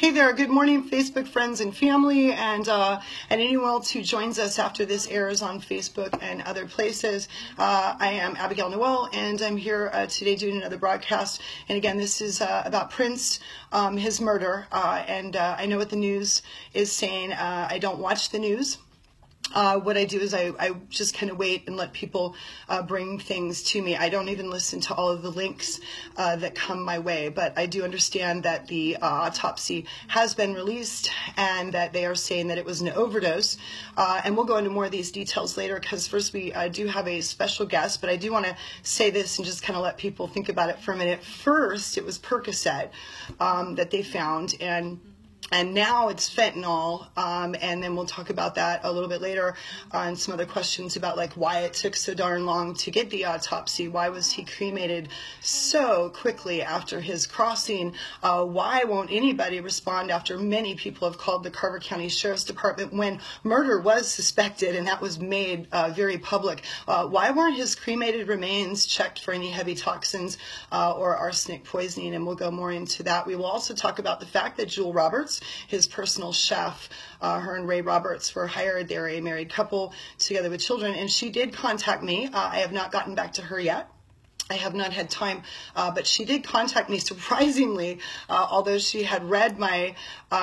Hey there, good morning Facebook friends and family, and anyone else who joins us after this airs on Facebook and other places. I am Abigail Noel, and I'm here today doing another broadcast. And again, this is about Prince, his murder, and I know what the news is saying. I don't watch the news. What I do is I just kind of wait and let people bring things to me. I don't even listen to all of the links that come my way, but I do understand that the autopsy has been released and that they are saying that it was an overdose. And we'll go into more of these details later, because first we do have a special guest, but I do want to say this and just kind of let people think about it for a minute. First, it was Percocet that they found, and now it's fentanyl, and then we'll talk about that a little bit later on some other questions about like why it took so darn long to get the autopsy. Why was he cremated so quickly after his crossing? Why won't anybody respond after many people have called the Carver County Sheriff's Department when murder was suspected and that was made very public? Why weren't his cremated remains checked for any heavy toxins or arsenic poisoning? And we'll go more into that. We will also talk about the fact that Jewel Roberts, his personal chef, her and Ray Roberts were hired. They're a married couple together with children, and she did contact me. I have not gotten back to her yet. I have not had time, but she did contact me surprisingly, although she had read my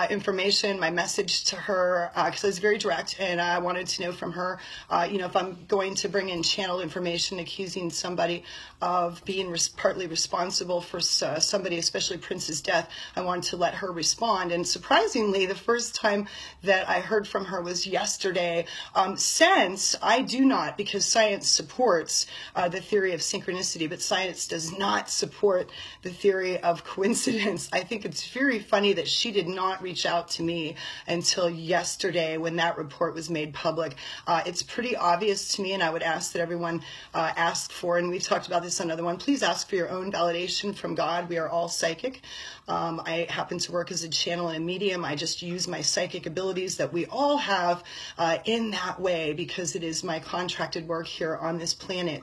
information, my message to her, because I was very direct, and I wanted to know from her, if I'm going to bring in channeled information accusing somebody of being partly responsible for somebody, especially Prince's death, I wanted to let her respond. And surprisingly, the first time that I heard from her was yesterday, since I do not, because science supports the theory of synchronicity, but science does not support the theory of coincidence. I think it's very funny that she did not reach out to me until yesterday when that report was made public. It's pretty obvious to me, and I would ask that everyone ask for, and we've talked about this on another one, please ask for your own validation from God. We are all psychic. I happen to work as a channel and a medium. I just use my psychic abilities that we all have in that way, because it is my contracted work here on this planet.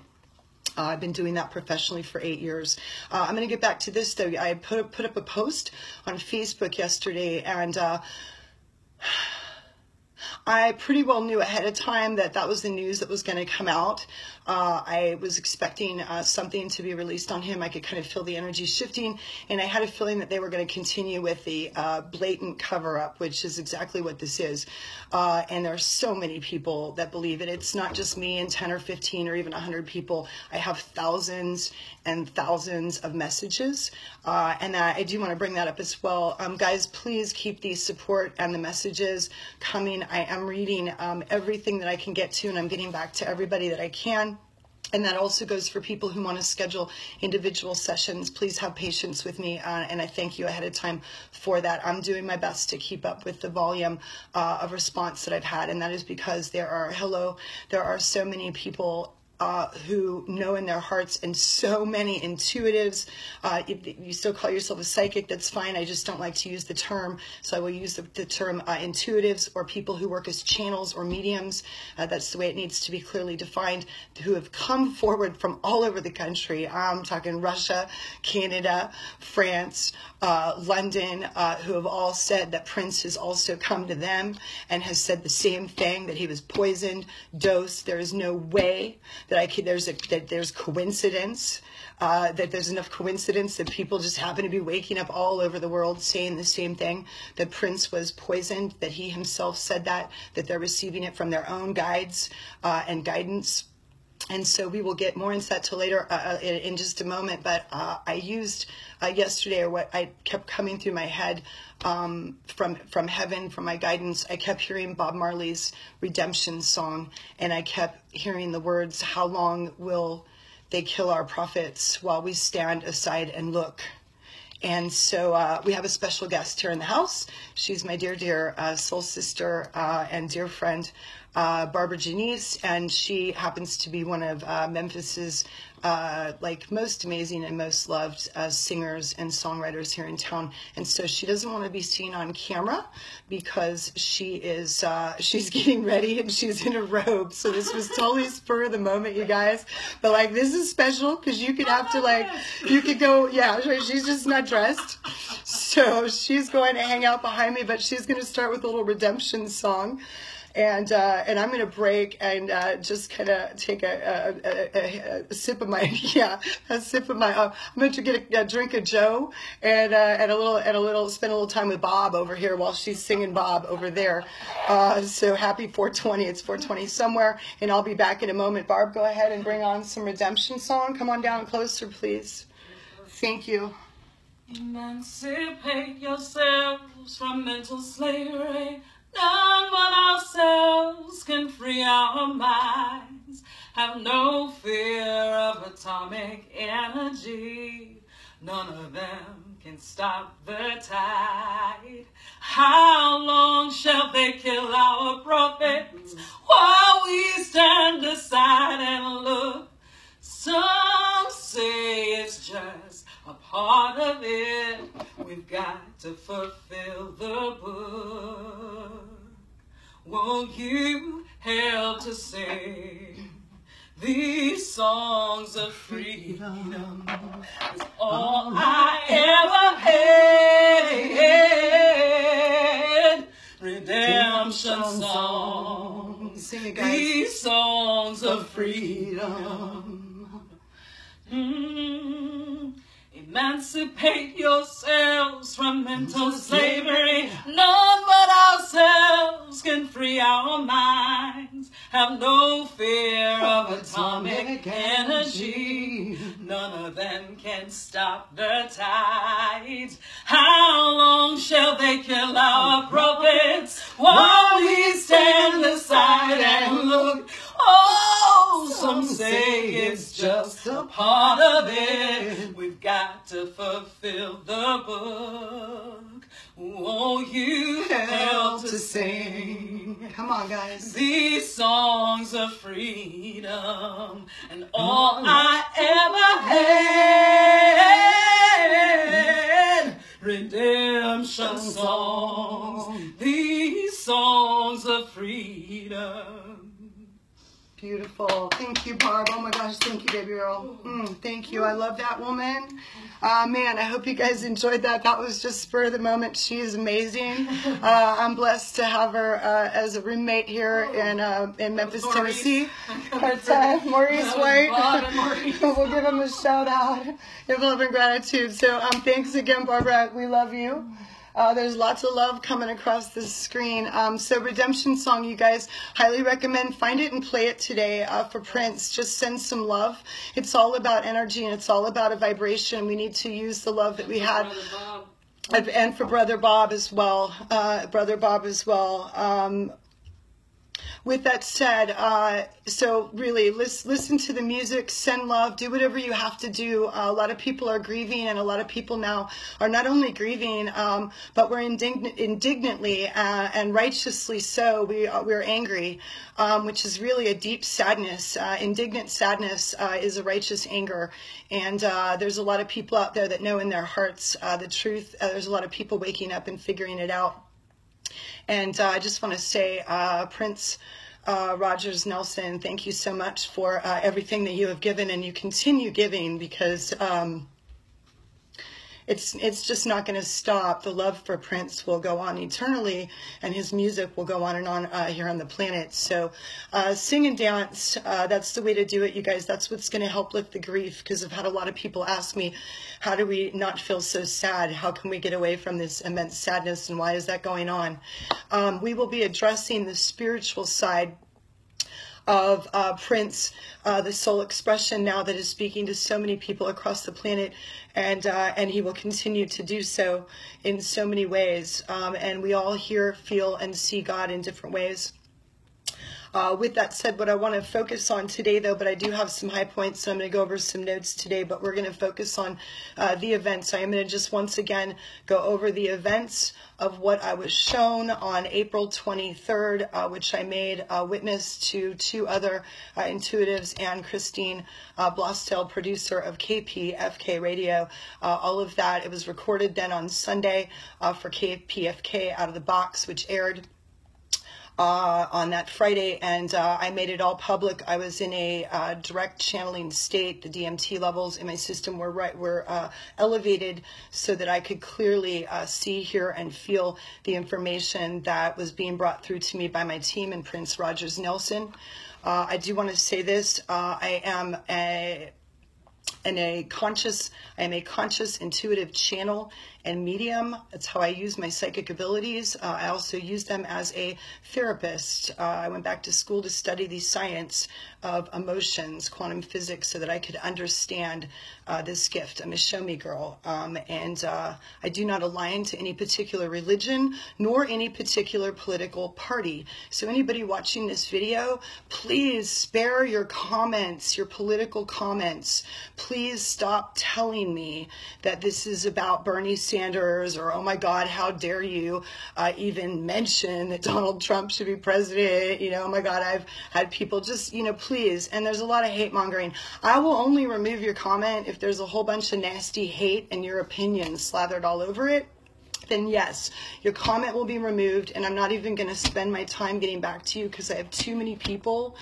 I've been doing that professionally for 8 years. I'm going to get back to this, though. I put up a post on Facebook yesterday, and I pretty well knew ahead of time that that was the news that was going to come out. I was expecting something to be released on him. I could kind of feel the energy shifting, and I had a feeling that they were going to continue with the blatant cover-up, which is exactly what this is. And there are so many people that believe it. It's not just me and 10 or 15 or even 100 people. I have thousands and thousands of messages, and I do want to bring that up as well. Guys, please keep the support and the messages coming. I am reading everything that I can get to, and I'm getting back to everybody that I can. And that also goes for people who want to schedule individual sessions. Please have patience with me, and I thank you ahead of time for that. I'm doing my best to keep up with the volume of response that I've had, and that is because there are so many people who know in their hearts, and so many intuitives. If you still call yourself a psychic, that's fine. I just don't like to use the term, so I will use the term intuitives, or people who work as channels or mediums. That's the way it needs to be clearly defined, who have come forward from all over the country. I'm talking Russia, Canada, France, London, who have all said that Prince has also come to them and has said the same thing, that he was poisoned, dosed. There is no way that there's coincidence, that there's enough coincidence that people just happen to be waking up all over the world saying the same thing, that Prince was poisoned, that he himself said that they're receiving it from their own guides and guidance. And so we will get more into that till later in just a moment. But I used yesterday, or what I kept coming through my head from heaven, from my guidance. I kept hearing Bob Marley's Redemption song, and I kept hearing the words, "How long will they kill our prophets while we stand aside and look?" And so we have a special guest here in the house. She's my dear, dear soul sister and dear friend, Barbara Janice, and she happens to be one of Memphis's like most amazing and most loved singers and songwriters here in town. And so she doesn't want to be seen on camera because she is she's getting ready and she's in a robe. So this was totally spur of the moment, you guys. But like, this is special because you could have to like, you could go, yeah, she's just not dressed. So she's going to hang out behind me, but she's going to start with a little redemption song. And I'm going to break and just kind of take a sip of my, a sip of my, I'm going to get a drink of Joe and a little, spend a little time with Bob over here while she's singing Bob over there. So happy 420, it's 420 somewhere, and I'll be back in a moment. Barb, go ahead and bring on some redemption song. Come on down closer, please. Thank you. Emancipate yourselves from mental slavery. None but ourselves can free our minds. Have no fear of atomic energy. None of them can stop the tide. How long shall they kill our prophets while we stand aside and look? Some say it's just a part of it. We've got to fulfill the book. Won't you help to sing these songs of freedom? It's all I ever had. Redemption songs. Sing it, guys. These songs of freedom. Emancipate yourselves from mental slavery. None but ourselves can free our minds. Have no fear of atomic energy. None of them can stop the tides. How long shall they kill our prophets while we stand aside and look? Oh, some say it's just a part of it. We've got to fulfill the book. Won't you help to sing? Come on, guys. These songs of freedom and all I ever had. Redemption songs. These songs of freedom. Beautiful. Thank you, Barb. Oh my gosh, thank you, baby girl. Thank you. I love that woman. Man, I hope you guys enjoyed that. That was just spur of the moment. She is amazing. I'm blessed to have her as a roommate here in Memphis, Tennessee. But Maurice White, we'll give him a shout out of love and gratitude. So thanks again, Barbara. We love you. There's lots of love coming across this screen. So redemption song, you guys, highly recommend. Find it and play it today for Prince. Just send some love. It's all about energy and it's all about a vibration. We need to use the love that we had. And for Brother Bob as well. With that said, so really, listen to the music, send love, do whatever you have to do. A lot of people are grieving, and a lot of people now are not only grieving, but we're indignantly and righteously so. We're angry, which is really a deep sadness. Indignant sadness is a righteous anger, and there's a lot of people out there that know in their hearts the truth. There's a lot of people waking up and figuring it out. And I just want to say, Prince Rogers Nelson, thank you so much for everything that you have given and you continue giving, because it's just not going to stop. The love for Prince will go on eternally, and his music will go on and on here on the planet. So sing and dance, that's the way to do it, you guys. That's what's going to help lift the grief, because I've had a lot of people ask me, how do we not feel so sad? How can we get away from this immense sadness, and why is that going on? We will be addressing the spiritual side of Prince, the soul expression now that is speaking to so many people across the planet, and he will continue to do so in so many ways. And we all hear, feel, and see God in different ways. With that said, what I want to focus on today, though, but I do have some high points, so I'm going to go over some notes today, but we're going to focus on the events. I am going to just once again go over the events of what I was shown on April 23rd, which I made witness to 2 other intuitives and Christine Blostel, producer of KPFK Radio. All of that, it was recorded then on Sunday for KPFK Out of the Box, which aired on that Friday, and I made it all public. I was in a direct channeling state. The DMT levels in my system were elevated so that I could clearly see, hear, and feel the information that was being brought through to me by my team and Prince Rogers Nelson. I do want to say this. I am a conscious intuitive channel and medium. That's how I use my psychic abilities. I also use them as a therapist. I went back to school to study the science of emotions, quantum physics, so that I could understand this gift. I'm a show me girl. And I do not align to any particular religion nor any particular political party. So anybody watching this video, please spare your comments, your political comments. Please stop telling me that this is about Bernie Sanders or, oh my God, how dare you even mention that Donald Trump should be president. You know, oh my God, I've had people just, you know, please. And there's a lot of hate mongering. I will only remove your comment if there's a whole bunch of nasty hate and your opinion slathered all over it. Then yes, your comment will be removed, and I'm not even going to spend my time getting back to you because I have too many people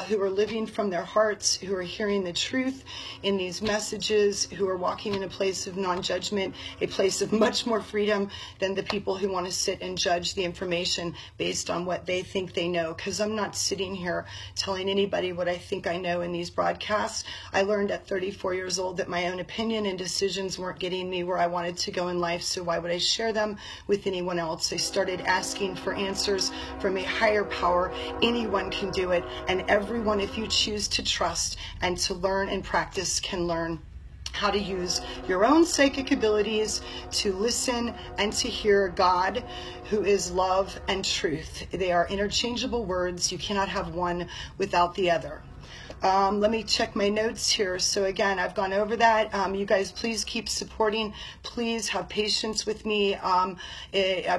who are living from their hearts, who are hearing the truth in these messages, who are walking in a place of non-judgment, a place of much more freedom than the people who want to sit and judge the information based on what they think they know. Because I'm not sitting here telling anybody what I think I know in these broadcasts. I learned at 34 years old that my own opinion and decisions weren't getting me where I wanted to go in life, so why would I share them with anyone else? I started asking for answers from a higher power. Anyone can do it, and everyone, if you choose to trust and to learn and practice, can learn how to use your own psychic abilities to listen and to hear God, who is love and truth. They are interchangeable words. You cannot have one without the other. Let me check my notes here. So again, I've gone over that. You guys, please keep supporting. Please have patience with me. I'm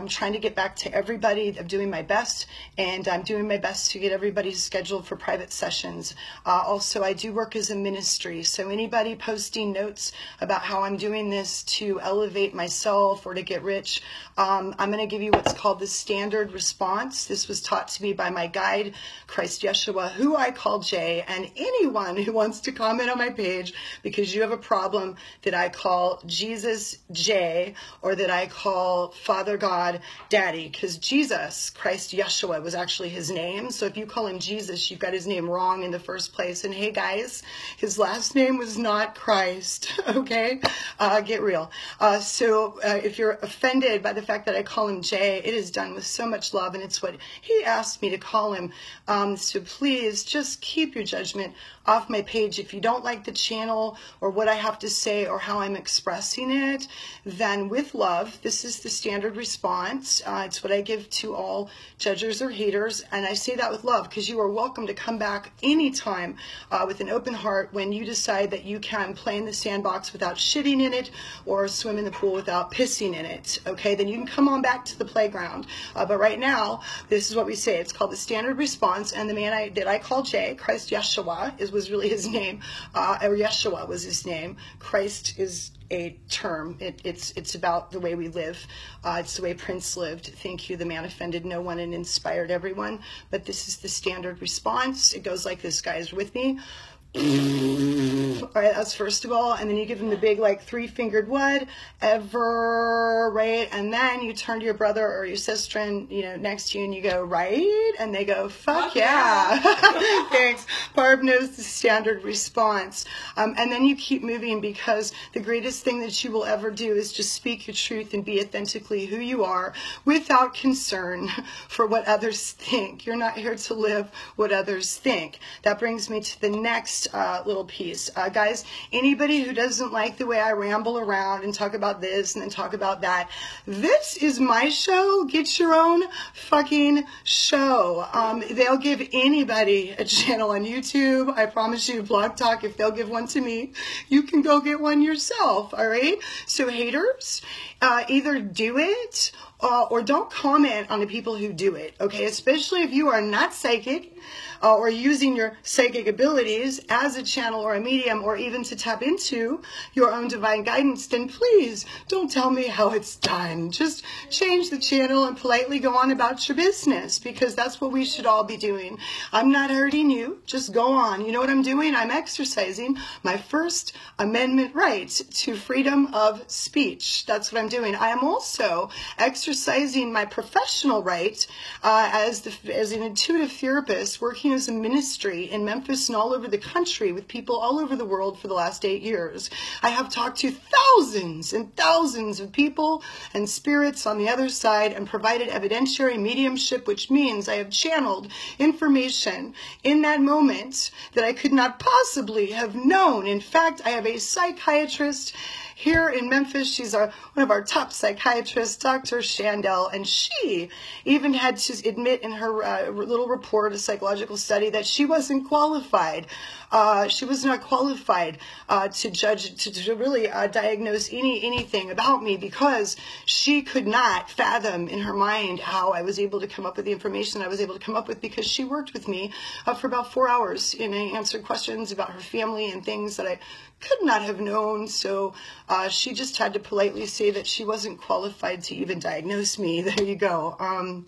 trying to get back to everybody. I'm doing my best, and I'm doing my best to get everybody scheduled for private sessions. Also, I do work as a ministry. So anybody posting notes about how I'm doing this to elevate myself or to get rich, I'm going to give you what's called the standard response. This was taught to me by my guide, Christ Yeshua, who I call Jay, and anyone who wants to comment on my page because you have a problem that I call Jesus J, or that I call Father God Daddy, because Jesus, Christ Yeshua, was actually his name. So if you call him Jesus, you've got his name wrong in the first place. And hey guys, his last name was not Christ, okay? Get real. So if you're offended by the fact that I call him Jay, it is done with so much love, and it's what he asked me to call him. So please just keep your judgment off my page. If you don't like the channel or what I have to say or how I'm expressing it, then with love, this is the standard response. It's what I give to all judgers or haters, and I say that with love because you are welcome to come back anytime with an open heart when you decide that you can play in the sandbox without shitting in it or swim in the pool without pissing in it. Okay, then you can come on back to the playground. But right now, this is what we say. It's called the standard response, and the man that I call Jay, Christ Yeshua, was really his name, or Yeshua was his name. Christ is a term. It's about the way we live. It's the way Prince lived. Thank you. The man offended no one and inspired everyone. But this is the standard response. It goes like this, guys, with me. All right, that's first of all, and then you give him the big, like, 3-fingered whatever, right? And then you turn to your brother or your sister, and next to you, and you go, right? And they go, fuck yeah. Thanks. Barb knows the standard response. And then you keep moving, because the greatest thing that you will ever do is just speak your truth and be authentically who you are without concern for what others think. You're not here to live what others think. That brings me to the next last little piece. Guys, anybody who doesn't like the way I ramble around and talk about this and then talk about that, this is my show. Get your own fucking show. They'll give anybody a channel on YouTube. I promise you, Blog Talk, if they'll give one to me, you can go get one yourself, all right? So haters, either do it or don't comment on the people who do it, okay? Especially if you are not psychic or using your psychic abilities as a channel or a medium or even to tap into your own divine guidance, then please don't tell me how it's done. Just change the channel and politely go on about your business, because that's what we should all be doing. I'm not hurting you. Just go on. You know what I'm doing? I'm exercising my First Amendment right to freedom of speech. That's what I'm doing. I am also exercising my professional right as an intuitive therapist working as a ministry in Memphis and all over the country with people all over the world for the last 8 years. I have talked to thousands and thousands of people and spirits on the other side and provided evidentiary mediumship, which means I have channeled information in that moment that I could not possibly have known. In fact, I have a psychiatrist here in Memphis. She's one of our top psychiatrists, Dr. Shandell, and she even had to admit in her little report, a psychological study, that she wasn't qualified. She was not qualified to judge, to really diagnose anything about me, because she could not fathom in her mind how I was able to come up with the information I was able to come up with, because she worked with me for about 4 hours and I answered questions about her family and things that I could not have known. So she just had to politely say that she wasn't qualified to even diagnose me. There you go.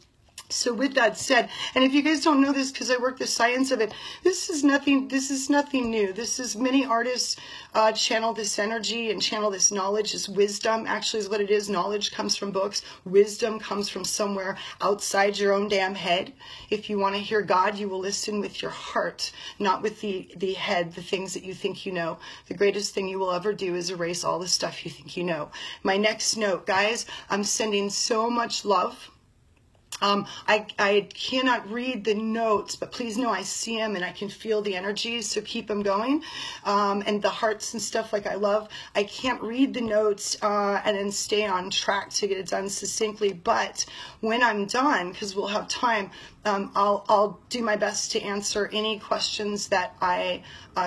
So with that said, and if you guys don't know this, because I work the science of it, this is nothing new. This is many artists channel this energy and channel this knowledge. This wisdom actually is what it is. Knowledge comes from books. Wisdom comes from somewhere outside your own damn head. If you want to hear God, you will listen with your heart, not with the head, the things that you think you know. The greatest thing you will ever do is erase all the stuff you think you know. My next note, guys, I'm sending so much love. I cannot read the notes, but please know I see them and I can feel the energy, so keep them going. And the hearts and stuff like I love. I can't read the notes and then stay on track to get it done succinctly, but when I'm done, because we'll have time, I'll do my best to answer any questions that I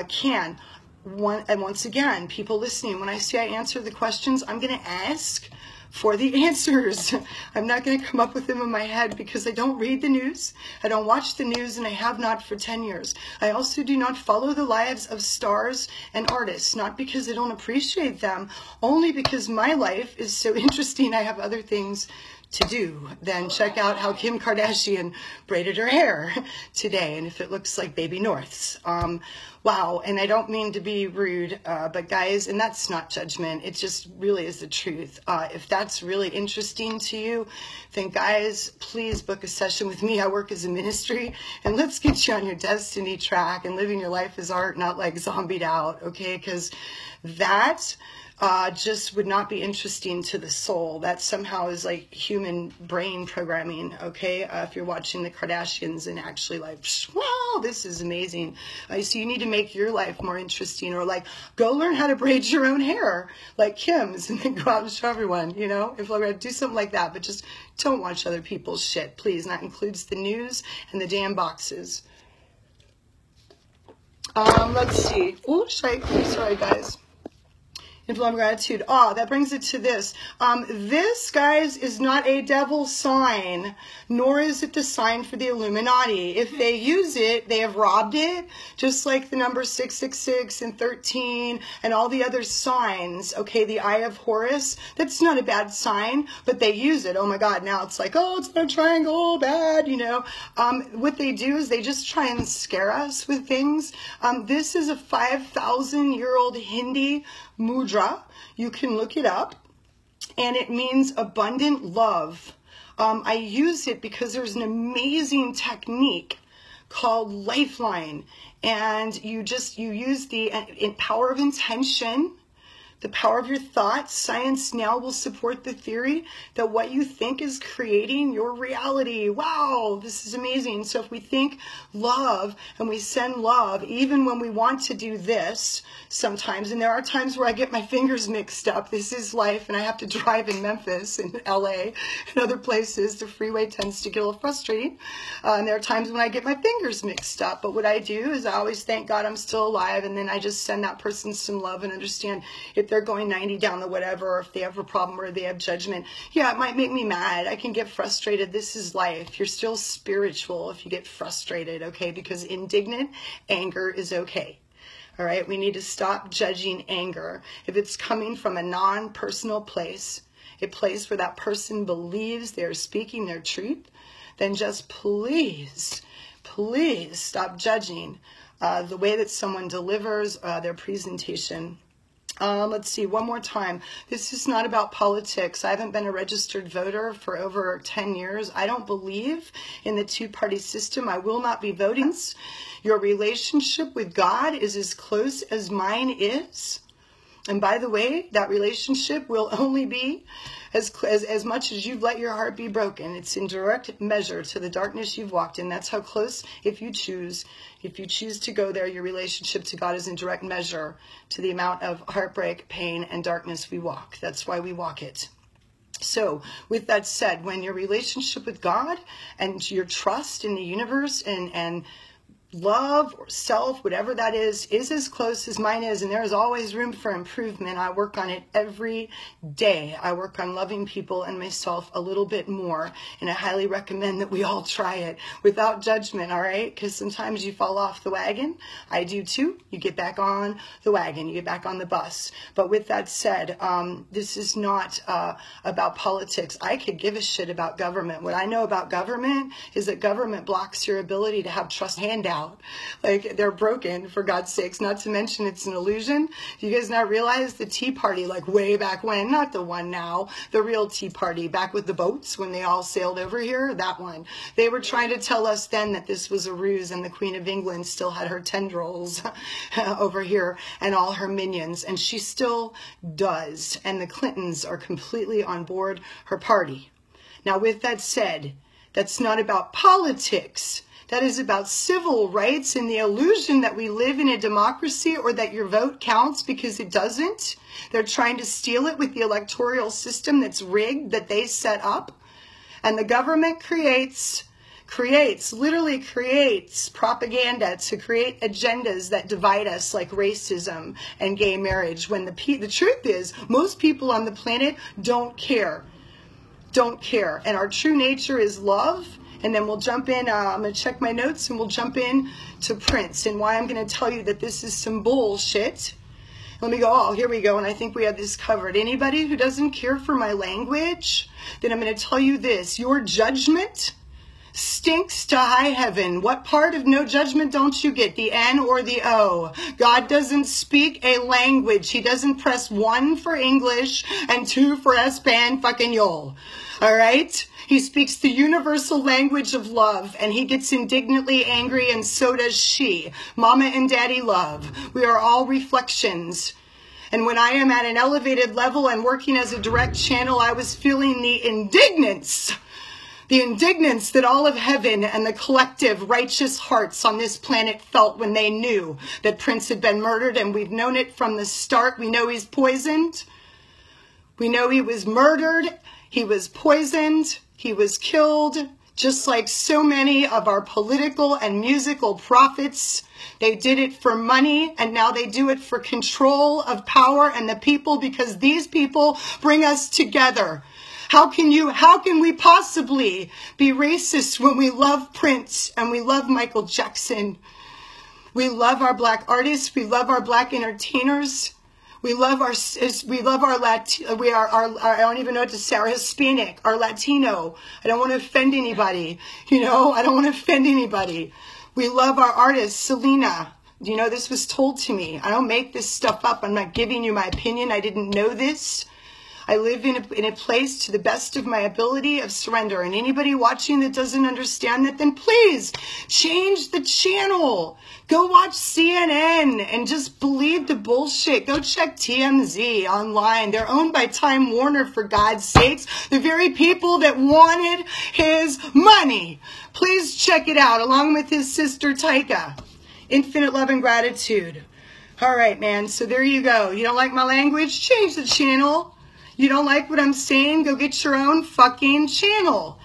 can. And once again, people listening, when I say I answer the questions, I'm going to ask for the answers. I'm not going to come up with them in my head, because I don't read the news, I don't watch the news, and I have not for 10 years. I also do not follow the lives of stars and artists, not because I don't appreciate them, only because my life is so interesting. I have other things to do than check out how Kim Kardashian braided her hair today, and if it looks like Baby North's. Wow, and I don't mean to be rude, but guys, and that's not judgment, it just really is the truth. If that's really interesting to you, then guys, please book a session with me. I work as a ministry, and let's get you on your destiny track and living your life as art, not like zombied out, okay? Because that just would not be interesting to the soul. That somehow is like human brain programming, okay? If you're watching the Kardashians and actually like, wow, this is amazing. So you need to make your life more interesting, or like go learn how to braid your own hair like Kim's and then go out and show everyone, you know? If we're going to do something like that, but just don't watch other people's shit, please. And that includes the news and the damn boxes. Let's see. Oh, sorry guys. Inflamed gratitude. That brings it to this. This, guys, is not a devil sign, nor is it the sign for the Illuminati. If they use it, they have robbed it, just like the number 666 and 13 and all the other signs. Okay, the Eye of Horus, that's not a bad sign, but they use it. Oh my God, now it's like, oh, it's a triangle, bad, you know. What they do is they just try and scare us with things. This is a 5,000-year-old Hindi mudra. You can look it up, and it means abundant love. I use it because there's an amazing technique called Lifeline, and you use the power of intention The power of your thoughts. Science now will support the theory that what you think is creating your reality. Wow, this is amazing. So if we think love and we send love, even when we want to do this sometimes, and there are times where I get my fingers mixed up. This is life, and I have to drive in Memphis and LA and other places. The freeway tends to get a little frustrating. And there are times when I get my fingers mixed up. But what I do is I always thank God I'm still alive, and then I just send that person some love and understand if they're going 90 down the whatever, or if they have a problem or they have judgment. Yeah, it might make me mad. I can get frustrated. This is life. You're still spiritual if you get frustrated, okay? Because indignant anger is okay. All right? We need to stop judging anger. If it's coming from a non-personal place, a place where that person believes they're speaking their truth, then just please stop judging the way that someone delivers their presentation. Let's see, one more time. This is not about politics. I haven't been a registered voter for over 10 years. I don't believe in the two-party system. I will not be voting. Your relationship with God is as close as mine is. And by the way, that relationship will only be as much as you've let your heart be broken. It's in direct measure to the darkness you've walked in. That's how close, if you choose to go there, your relationship to God is in direct measure to the amount of heartbreak, pain, and darkness we walk. That's why we walk it. So with that said, when your relationship with God and your trust in the universe and love or self, whatever that is as close as mine is, and there is always room for improvement. I work on it every day. I work on loving people and myself a little bit more, and I highly recommend that we all try it without judgment, all right? Because sometimes you fall off the wagon. I do too. You get back on the wagon. You get back on the bus. But with that said, this is not about politics. I could give a shit about government. What I know about government is that government blocks your ability to have trust handout. Like, they're broken, for God's sakes, not to mention it's an illusion. Do you guys not realize the Tea Party, like way back when, not the one now, the real Tea Party, back with the boats when they all sailed over here, that one. They were trying to tell us then that this was a ruse, and the Queen of England still had her tendrils over here and all her minions, and she still does. And the Clintons are completely on board her party. Now, with that said, that's not about politics. That is about civil rights and the illusion that we live in a democracy or that your vote counts, because it doesn't. They're trying to steal it with the electoral system that's rigged, that they set up. And the government literally creates propaganda to create agendas that divide us, like racism and gay marriage, when the truth is most people on the planet don't care. And our true nature is love. And then we'll jump in, I'm going to check my notes, and we'll jump in to Prince and why I'm going to tell you that this is some bullshit. Let me go, oh, here we go, and I think we have this covered. Anybody who doesn't care for my language, then I'm going to tell you this. Your judgment stinks to high heaven. What part of no judgment don't you get? The N or the O? God doesn't speak a language. He doesn't press 1 for English and 2 for Espan-fucking-yol. All right? He speaks the universal language of love, and he gets indignantly angry, and so does she. Mama and Daddy love. We are all reflections. And when I am at an elevated level and working as a direct channel, I was feeling the indignance that all of heaven and the collective righteous hearts on this planet felt when they knew that Prince had been murdered, and we've known it from the start. We know he's poisoned. We know he was murdered. He was poisoned. He was killed, just like so many of our political and musical prophets. They did it for money, and now they do it for control of power and the people, because these people bring us together. How can we possibly be racist when we love Prince and we love Michael Jackson? We love our black artists. We love our black entertainers. We love our I don't even know what to say, our Hispanic, our Latino. I don't want to offend anybody. I don't want to offend anybody. We love our artists. Selena, this was told to me. I don't make this stuff up. I'm not giving you my opinion. I didn't know this. I live in a place to the best of my ability of surrender. And anybody watching that doesn't understand that, then please change the channel. Go watch CNN and just believe the bullshit. Go check TMZ online. They're owned by Time Warner, for God's sakes. The very people that wanted his money. Please check it out, along with his sister Taika. Infinite love and gratitude. All right, man. So there you go. You don't like my language? Change the channel. You don't like what I'm saying? Go get your own fucking channel.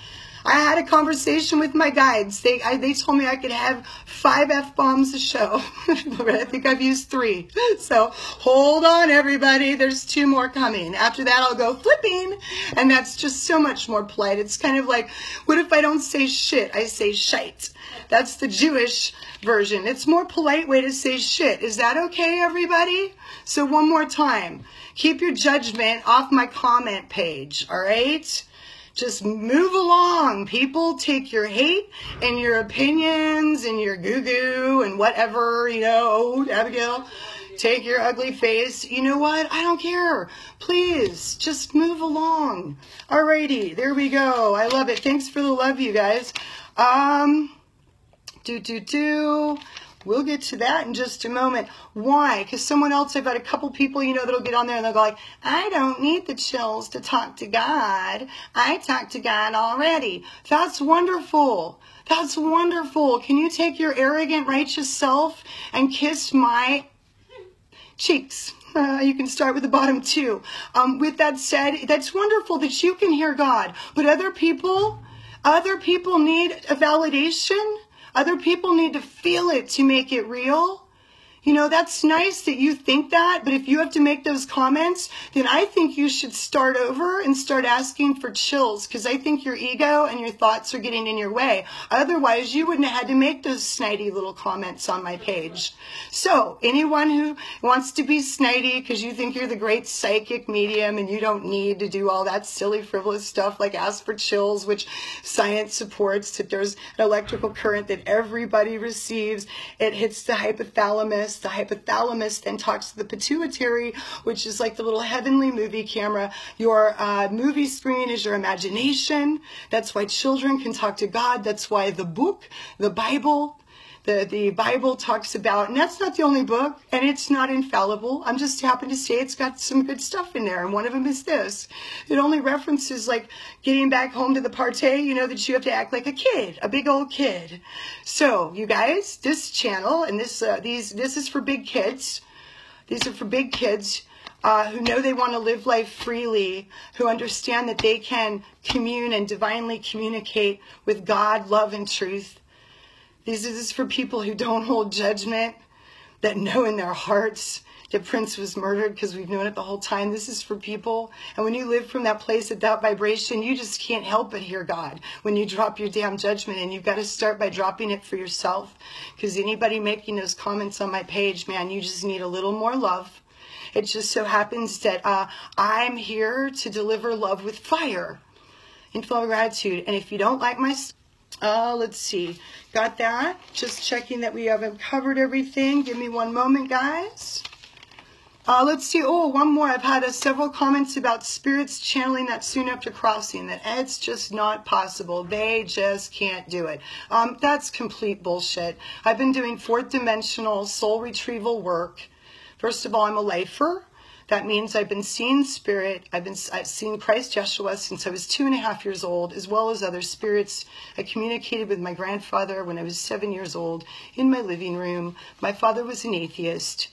I had a conversation with my guides. They told me I could have 5 F-bombs a show. I think I've used 3. So hold on, everybody. There's 2 more coming. After that, I'll go flipping. And that's just so much more polite. It's kind of like, what if I don't say shit? I say shite. That's the Jewish version. It's more polite way to say shit. Is that okay, everybody? So one more time. Keep your judgment off my comment page, all right? Just move along, people. Take your hate and your opinions and your goo-goo and whatever, you know, Abigail, take your ugly face. You know what? I don't care. Please, just move along. Alrighty, there we go. I love it. Thanks for the love, you guys. We'll get to that in just a moment. Why? Because someone else, I've got a couple people, you know, that'll get on there and they'll go like, I don't need the chills to talk to God. I talk to God already. That's wonderful. That's wonderful. Can you take your arrogant, righteous self and kiss my cheeks? You can start with the bottom 2. With that said, that's wonderful that you can hear God. But other people need a validation. Other people need to feel it to make it real. You know, that's nice that you think that, but if you have to make those comments, then I think you should start over and start asking for chills, because I think your ego and your thoughts are getting in your way. Otherwise, you wouldn't have had to make those snidey little comments on my page. So, anyone who wants to be snidey because you think you're the great psychic medium and you don't need to do all that silly, frivolous stuff like ask for chills, which science supports, that there's an electrical current that everybody receives. It hits the hypothalamus. The hypothalamus then talks to the pituitary, which is like the little heavenly movie camera. Your movie screen is your imagination. That's why children can talk to God. That's why the book, the Bible talks about, and that's not the only book, and it's not infallible. I'm just happen to say it's got some good stuff in there, and one of them is this. It only references like getting back home to the party, you know, that you have to act like a kid, a big old kid. So, you guys, this channel, and this is for big kids. These are for big kids who know they want to live life freely, who understand that they can commune and divinely communicate with God, love, and truth. This is for people who don't hold judgment, that know in their hearts that Prince was murdered, because we've known it the whole time. This is for people. And when you live from that place at that vibration, you just can't help but hear God when you drop your damn judgment. And you've got to start by dropping it for yourself, because anybody making those comments on my page, man, you just need a little more love. It just so happens that I'm here to deliver love with fire and flow of gratitude. And if you don't like my let's see. Got that? Just checking that we haven't covered everything. Give me one moment, guys. Let's see. Oh, one more. I've had several comments about spirits channeling that soon after crossing. That it's just not possible. They just can't do it. That's complete bullshit. I've been doing 4th dimensional soul retrieval work. First of all, I'm a lifer. That means I've been seeing spirit. I've seen Christ Yeshua since I was 2.5 years old, as well as other spirits. I communicated with my grandfather when I was 7 years old in my living room. My father was an atheist,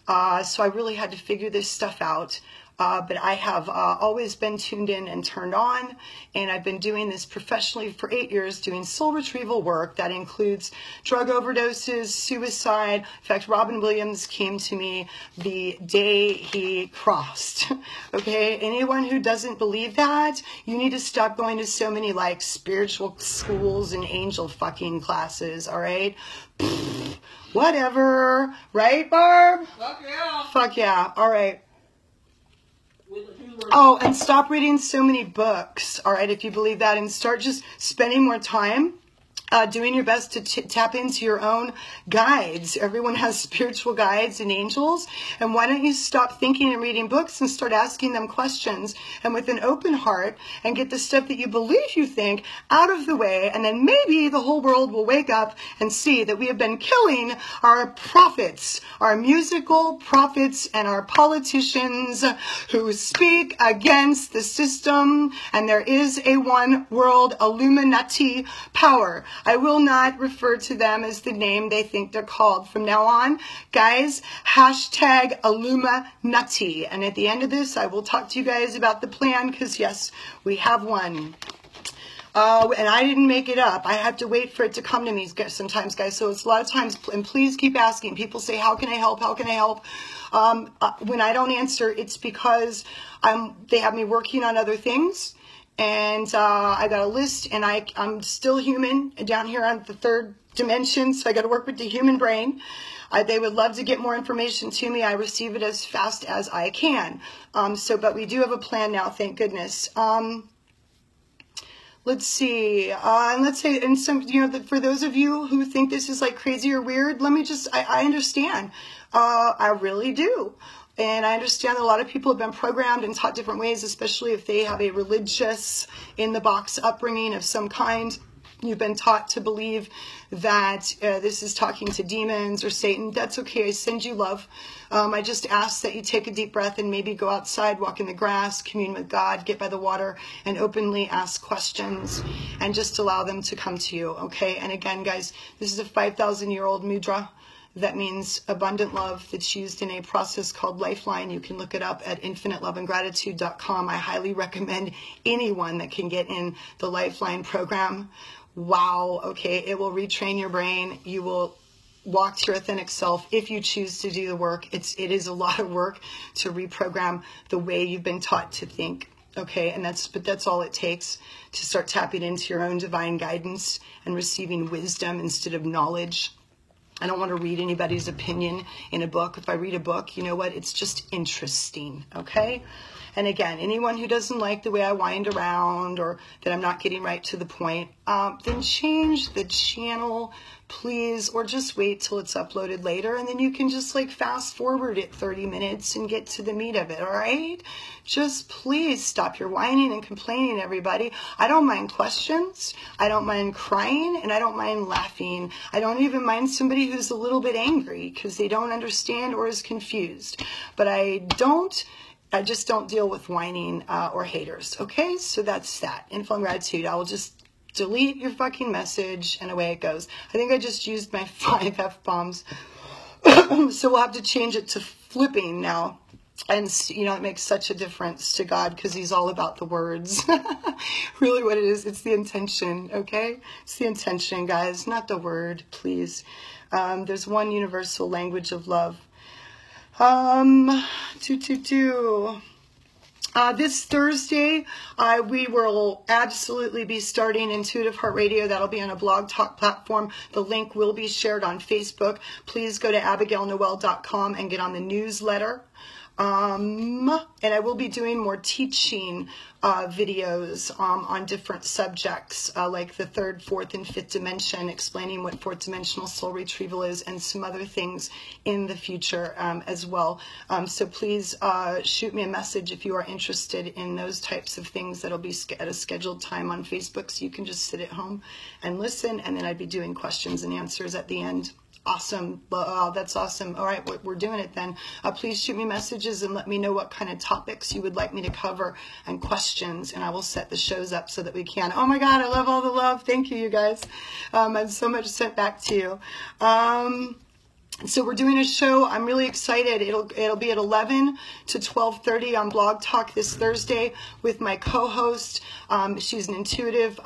so I really had to figure this stuff out. But I have always been tuned in and turned on, and I've been doing this professionally for 8 years, doing soul retrieval work. That includes drug overdoses, suicide. In fact, Robin Williams came to me the day he crossed. Okay, anyone who doesn't believe that, you need to stop going to so many like spiritual schools and angel fucking classes, all right? Whatever, right, Barb? Fuck yeah. Fuck yeah, all right. Oh, and stop reading so many books, all right, if you believe that, and start just spending more time doing your best to tap into your own guides. Everyone has spiritual guides and angels. And why don't you stop thinking and reading books and start asking them questions, and with an open heart, and get the stuff that you believe you think out of the way. And then maybe the whole world will wake up and see that we have been killing our prophets, our musical prophets, and our politicians who speak against the system. And there is a one world Illuminati power. I will not refer to them as the name they think they're called. From now on, guys, hashtag Illuminutty. And at the end of this, I will talk to you guys about the plan, because yes, we have one. And I didn't make it up. I have to wait for it to come to me sometimes, guys. So it's a lot of times, and please keep asking. People say, how can I help? How can I help? When I don't answer, it's because they have me working on other things. And I got a list, and I'm still human down here on the third dimension, so I got to work with the human brain. They would love to get more information to me. I receive it as fast as I can. But we do have a plan now, thank goodness. Let's see. And let's say, and some, for those of you who think this is like crazy or weird, let me just, I understand. I really do. And I understand that a lot of people have been programmed and taught different ways, especially if they have a religious in-the-box upbringing of some kind. You've been taught to believe that this is talking to demons or Satan. That's okay. I send you love. I just ask that you take a deep breath and maybe go outside, walk in the grass, commune with God, get by the water, and openly ask questions and just allow them to come to you, okay? And again, guys, this is a 5,000-year-old mudra. That means abundant love that's used in a process called Lifeline. You can look it up at infiniteloveandgratitude.com. I highly recommend anyone that can get in the Lifeline program. Wow, okay, it will retrain your brain. You will walk to your authentic self if you choose to do the work. It is a lot of work to reprogram the way you've been taught to think. Okay, but that's all it takes to start tapping into your own divine guidance and receiving wisdom instead of knowledge. I don't want to read anybody's opinion in a book. If I read a book, you know what? It's just interesting, okay? And again, anyone who doesn't like the way I wind around or that I'm not getting right to the point, then change the channel, please, or just wait till it's uploaded later, and then you can just like fast forward it 30 minutes and get to the meat of it, all right? Just please stop your whining and complaining, everybody. I don't mind questions. I don't mind crying, and I don't mind laughing. I don't even mind somebody who's a little bit angry because they don't understand or is confused. But I just don't deal with whining or haters, okay? So that's that. Info and gratitude. I will just delete your fucking message, and away it goes. I think I just used my 5 F-bombs. So we'll have to change it to flipping now. And, it makes such a difference to God because he's all about the words. Really what it is, it's the intention, okay? It's the intention, guys, not the word, please. There's one universal language of love. This Thursday, we will absolutely be starting Intuitive Heart Radio. That'll be on a blog talk platform. The link will be shared on Facebook. Please go to abigailnoel.com and get on the newsletter. And I will be doing more teaching videos on different subjects, like the 3rd, 4th, and 5th dimension, explaining what 4th dimensional soul retrieval is, and some other things in the future as well. So please shoot me a message if you are interested in those types of things. That'll be at a scheduled time on Facebook, so you can just sit at home and listen, and then I'd be doing questions and answers at the end. Awesome. Well, that's awesome. All right, we're doing it then. Please shoot me messages and let me know what kind of topics you would like me to cover and questions, and I will set the shows up so that we can. Oh my God, I love all the love. Thank you, you guys. I've so much sent back to you. So we're doing a show. I'm really excited. It'll be at 11 to 12:30 on Blog Talk this Thursday with my co-host. She's an intuitive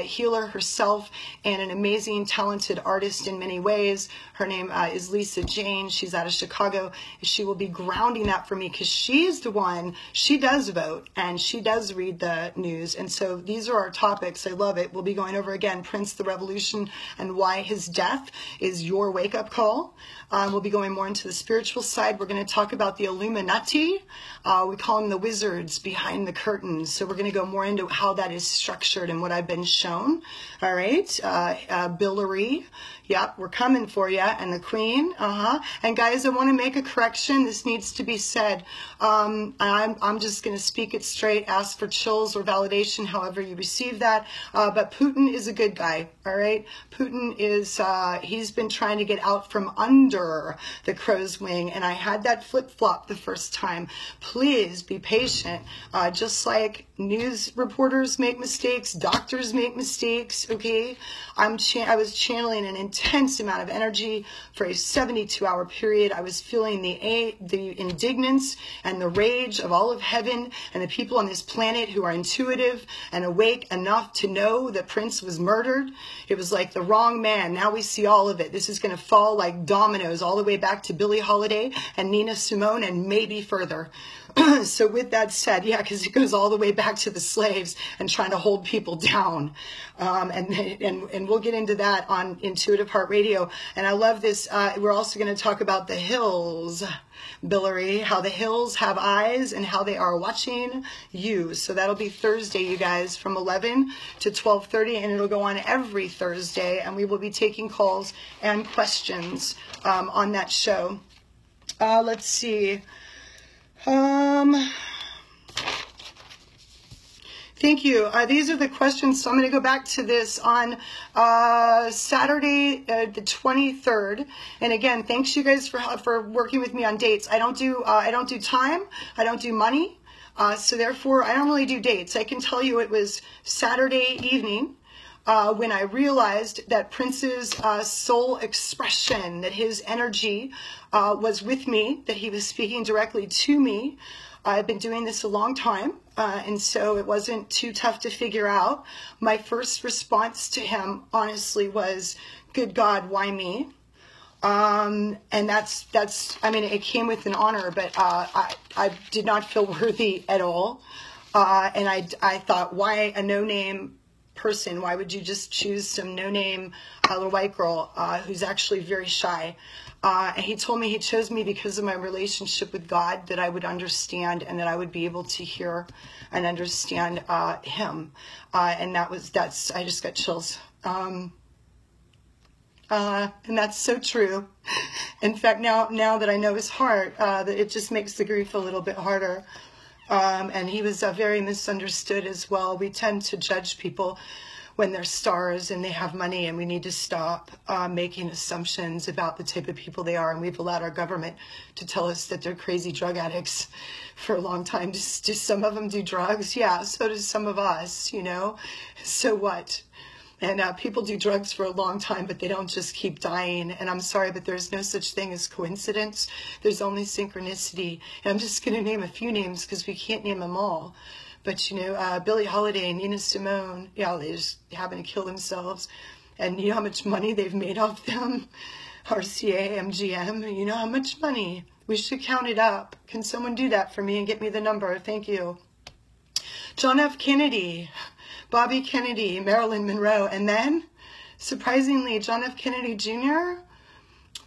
healer herself and an amazing, talented artist in many ways. Her name is Lisa Jane. She's out of Chicago. She will be grounding that for me because she's the one. She does vote and she does read the news. And so these are our topics. I love it. We'll be going over again Prince, the Revolution, and why his death is your wake-up call. We'll be going more into the spiritual side. We're going to talk about the Illuminati. We call them the wizards behind the curtains. So we're going to go more into how that is structured and what I've been shown. All right. Billary. Yep, we're coming for you. And the Queen. And guys, I want to make a correction. This needs to be said. I'm just going to speak it straight. Ask for chills or validation, however you receive that. But Putin is a good guy. All right. Putin is, he's been trying to get out from under the crow's wing. And I had that flip-flop the first time. Please be patient. Just like news reporters make mistakes, doctors make mistakes, okay? I was channeling an intense amount of energy for a 72-hour period. I was feeling the indignance and the rage of all of heaven and the people on this planet who are intuitive and awake enough to know that Prince was murdered. It was like the wrong man. Now we see all of it. This is going to fall like dominoes all the way back to Billie Holiday and Nina Simone and maybe further. So with that said, yeah, because it goes all the way back to the slaves and trying to hold people down. And we'll get into that on Intuitive Heart Radio. And I love this. We're also going to talk about the hills, Billary, how the hills have eyes and how they are watching you. So that'll be Thursday, you guys, from 11 to 12:30, and it'll go on every Thursday. And we will be taking calls and questions on that show. Let's see. Thank you. These are the questions. So I'm going to go back to this on Saturday, the 23rd. And again, thanks you guys for working with me on dates. I don't do time. I don't do money. So therefore, I don't really do dates. I can tell you it was Saturday evening. When I realized that Prince's soul expression, that his energy was with me, that he was speaking directly to me. I've been doing this a long time, and so it wasn't too tough to figure out. My first response to him, honestly, was, good God, why me? And that's, I mean, it came with an honor, but I did not feel worthy at all. And I thought, why a no-name person? Why would you just choose some no-name little white girl who's actually very shy? And he told me he chose me because of my relationship with God, that I would understand and that I would be able to hear and understand him. And that's I just got chills. And that's so true. In fact, now that I know his heart, that it just makes the grief a little bit harder. And he was very misunderstood as well. We tend to judge people when they're stars and they have money, and we need to stop making assumptions about the type of people they are. And we've allowed our government to tell us that they're crazy drug addicts for a long time. Do some of them do drugs? Yeah, so do some of us, you know. So what? And people do drugs for a long time, but they don't just keep dying. And I'm sorry, but there's no such thing as coincidence. There's only synchronicity. And I'm just going to name a few names because we can't name them all. But, you know, Billie Holiday, Nina Simone, yeah, they just happen to kill themselves. And you know how much money they've made off them? RCA, MGM, you know how much money? We should count it up. Can someone do that for me and get me the number? Thank you. John F. Kennedy. Bobby Kennedy, Marilyn Monroe, and then, surprisingly, John F. Kennedy Jr.,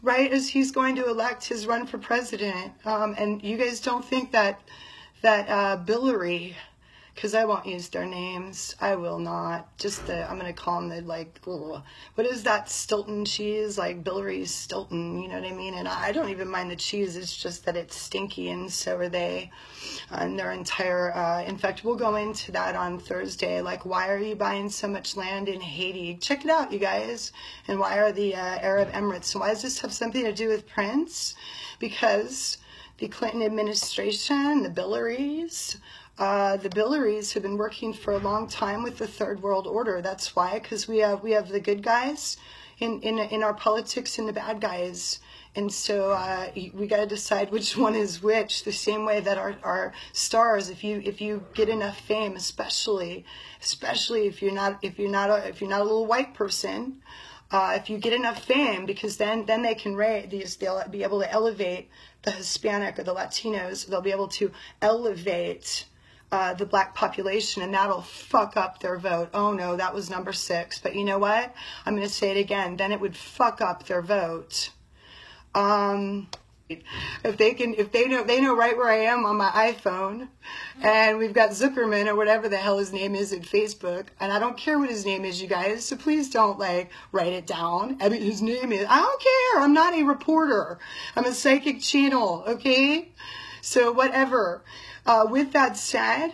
right as he's going to elect his run for president. And you guys don't think that Billary, because I won't use their names. I will not. Just I'm going to call them the, like, ugh. What is that Stilton cheese? Like Billary's Stilton, you know what I mean? And I don't even mind the cheese. It's just that it's stinky, and so are they. And their entire, in fact, we'll go into that on Thursday. Like, why are you buying so much land in Haiti? Check it out, you guys. And why are the Arab Emirates? And why does this have something to do with Prince? Because the Clinton administration, the Billarys have been working for a long time with the Third World Order. That's why, because we have the good guys in our politics and the bad guys. And so we got to decide which one is which. The same way that our stars, if you get enough fame, especially if you're not a little white person, if you get enough fame, because then they can they'll be able to elevate the Hispanic or the Latinos. They'll be able to elevate the black population, and that'll fuck up their vote. Oh no, that was number 6. But you know what? I'm going to say it again. Then it would fuck up their vote. If they know right where I am on my iPhone, and we've got Zukerman or whatever the hell his name is at Facebook, and I don't care what his name is, you guys, so please don't like write it down. I mean, his name is, I don't care. I'm not a reporter. I'm a psychic channel, okay? So whatever. With that said,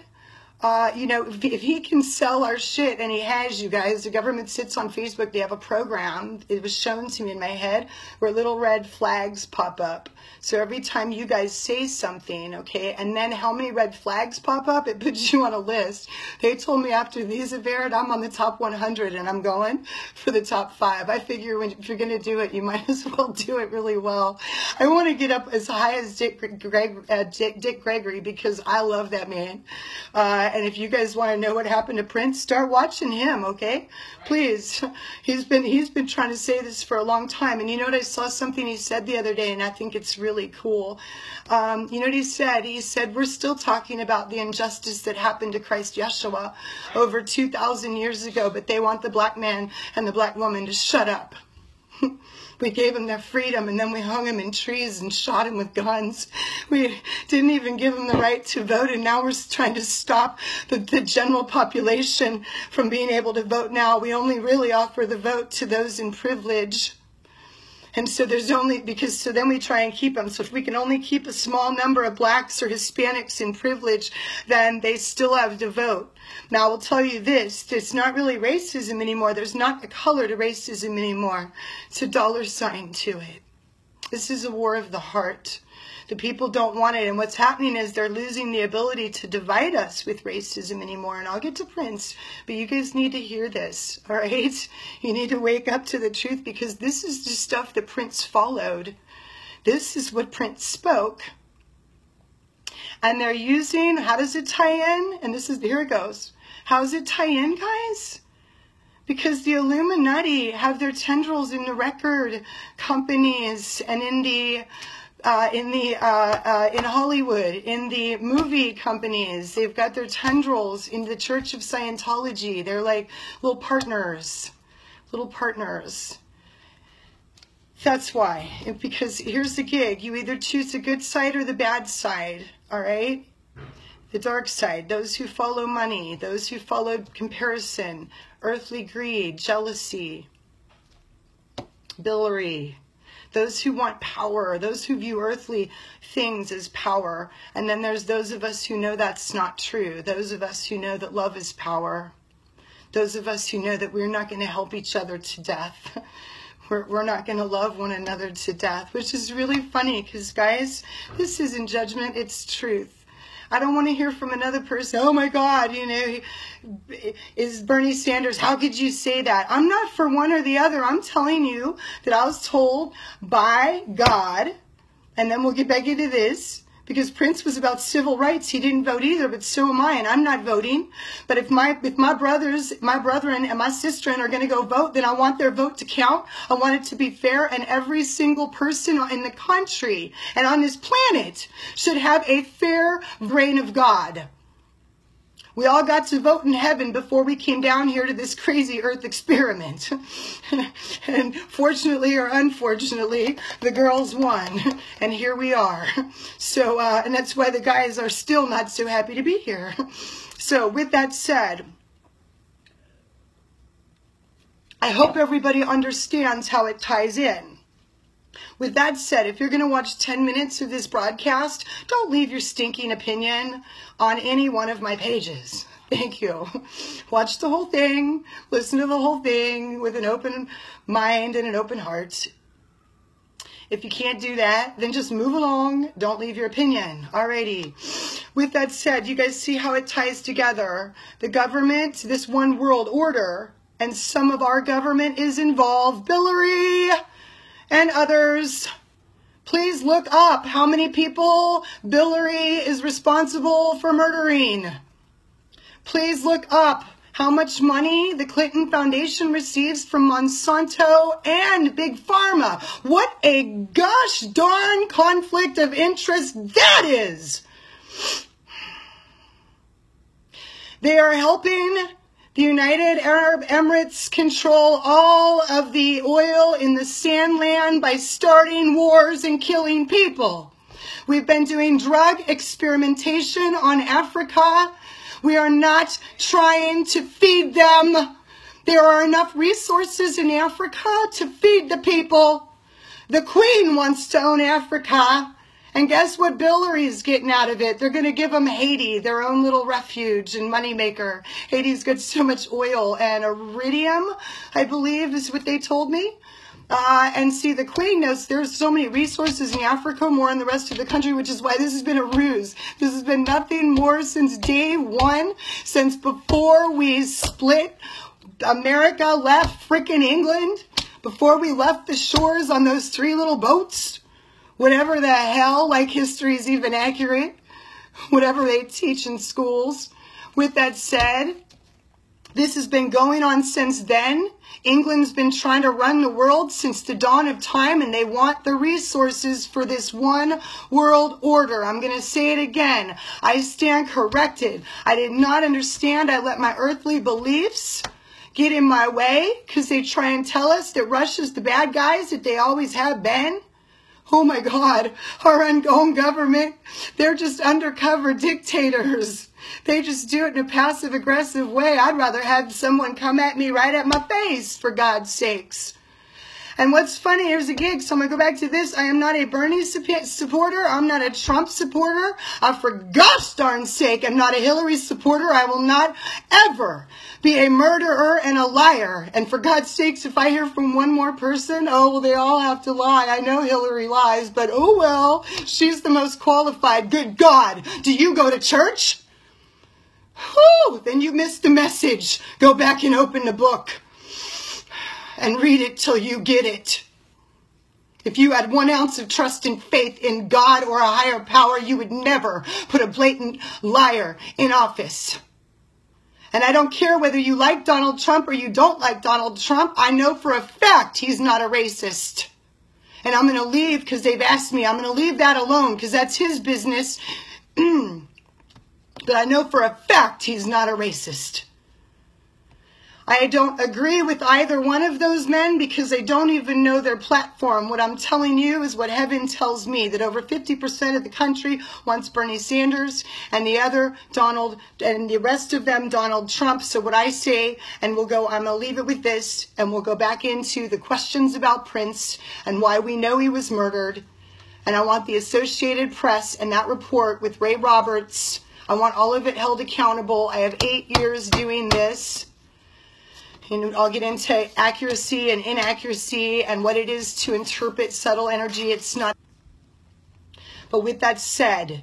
you know, if he can sell our shit, and he has, you guys, the government sits on Facebook, they have a program, it was shown to me in my head, where little red flags pop up. So every time you guys say something, okay, and then how many red flags pop up, it puts you on a list. They told me after these have aired, I'm on the top 100, and I'm going for the top 5. I figure if you're going to do it, you might as well do it really well. I want to get up as high as Dick Gregory, because I love that man. And if you guys want to know what happened to Prince, start watching him, okay? Please. He's been trying to say this for a long time. And you know what? I saw something he said the other day, and I think it's really cool. You know what he said? He said, we're still talking about the injustice that happened to Christ Yeshua over 2,000 years ago, but they want the black man and the black woman to shut up. We gave them their freedom, and then we hung them in trees and shot them with guns. We didn't even give them the right to vote, and now we're trying to stop the general population from being able to vote now. We only really offer the vote to those in privilege. And so there's only, because so then we try and keep them. So if we can only keep a small number of blacks or Hispanics in privilege, then they still have to vote. Now, I will tell you this, it's not really racism anymore. There's not a color to racism anymore. It's a dollar sign to it. This is a war of the heart. The people don't want it. And what's happening is they're losing the ability to divide us with racism anymore. And I'll get to Prince, but you guys need to hear this, all right? You need to wake up to the truth, because this is the stuff that Prince followed. This is what Prince spoke. And they're using, how does it tie in? And this is, here it goes. How does it tie in, guys? Because the Illuminati have their tendrils in the record companies and in Hollywood, in the movie companies. They've got their tendrils in the Church of Scientology. They're like little partners, That's why. Because here's the gig. You either choose the good side or the bad side, all right? The dark side, those who follow money, those who follow comparison, earthly greed, jealousy, biliary. Those who want power, those who view earthly things as power. And then there's those of us who know that's not true. Those of us who know that love is power. Those of us who know that we're not going to help each other to death. We're not going to love one another to death, which is really funny because, guys, this isn't judgment, it's truth. I don't want to hear from another person, oh my God, you know, is Bernie Sanders, how could you say that? I'm not for one or the other. I'm telling you that I was told by God, and then we'll get back into this, because Prince was about civil rights. He didn't vote either, but so am I, and I'm not voting. But if my brethren and my sister-in are going to go vote, then I want their vote to count. I want it to be fair, and every single person in the country and on this planet should have a fair reign of God. We all got to vote in heaven before we came down here to this crazy earth experiment. And fortunately or unfortunately, the girls won. And here we are. So, and that's why the guys are still not so happy to be here. So with that said, I hope everybody understands how it ties in. With that said, if you're going to watch 10 minutes of this broadcast, don't leave your stinking opinion on any one of my pages. Thank you. Watch the whole thing, listen to the whole thing with an open mind and an open heart. If you can't do that, then just move along. Don't leave your opinion. Alrighty. With that said, you guys see how it ties together. The government, this one world order, and some of our government is involved. Biliary and others. Please look up how many people Biliary is responsible for murdering. Please look up how much money the Clinton Foundation receives from Monsanto and Big Pharma. What a gosh darn conflict of interest that is. They are helping The United Arab Emirates control all of the oil in the sand land by starting wars and killing people. We've been doing drug experimentation on Africa. We are not trying to feed them. There are enough resources in Africa to feed the people. The Queen wants to own Africa. And guess what Hillary's getting out of it? They're going to give them Haiti, their own little refuge and moneymaker. Haiti's got so much oil and iridium, I believe is what they told me. And see, the Queen knows there's so many resources in Africa, more in the rest of the country, which is why this has been a ruse. This has been nothing more since day one, since before we split. America left frickin' England, before we left the shores on those 3 little boats. Whatever the hell, like history is even accurate, whatever they teach in schools. With that said, this has been going on since then. England's been trying to run the world since the dawn of time, and they want the resources for this one world order. I'm going to say it again. I stand corrected. I did not understand. I let my earthly beliefs get in my way because they try and tell us that Russia's the bad guys, that they always have been. Oh my God, our own government, they're just undercover dictators. They just do it in a passive-aggressive way. I'd rather have someone come at me right at my face, for God's sakes. And what's funny, here's a gig, so I'm going to go back to this. I am not a Bernie supporter. I'm not a Trump supporter. For gosh darn sake, I'm not a Hillary supporter. I will not ever be a murderer and a liar. And for God's sakes, if I hear from one more person, oh, well, they all have to lie. I know Hillary lies, but oh well, she's the most qualified. Good God, do you go to church? Whew, then you missed the message. Go back and open the book and read it till you get it. If you had 1 ounce of trust and faith in God or a higher power, you would never put a blatant liar in office. And I don't care whether you like Donald Trump or you don't like Donald Trump. I know for a fact he's not a racist. And I'm going to leave because they've asked me. I'm going to leave that alone because that's his business. But I know for a fact he's not a racist. I don't agree with either one of those men because they don't even know their platform. What I'm telling you is what heaven tells me, that over 50% of the country wants Bernie Sanders and the other Donald, and the rest of them Donald Trump. So what I say, and I'm going to leave it with this, and we'll go back into the questions about Prince and why we know he was murdered. And I want the Associated Press and that report with Ray Roberts. I want all of it held accountable. I have 8 years doing this. And I'll get into accuracy and inaccuracy and what it is to interpret subtle energy. It's not. But with that said,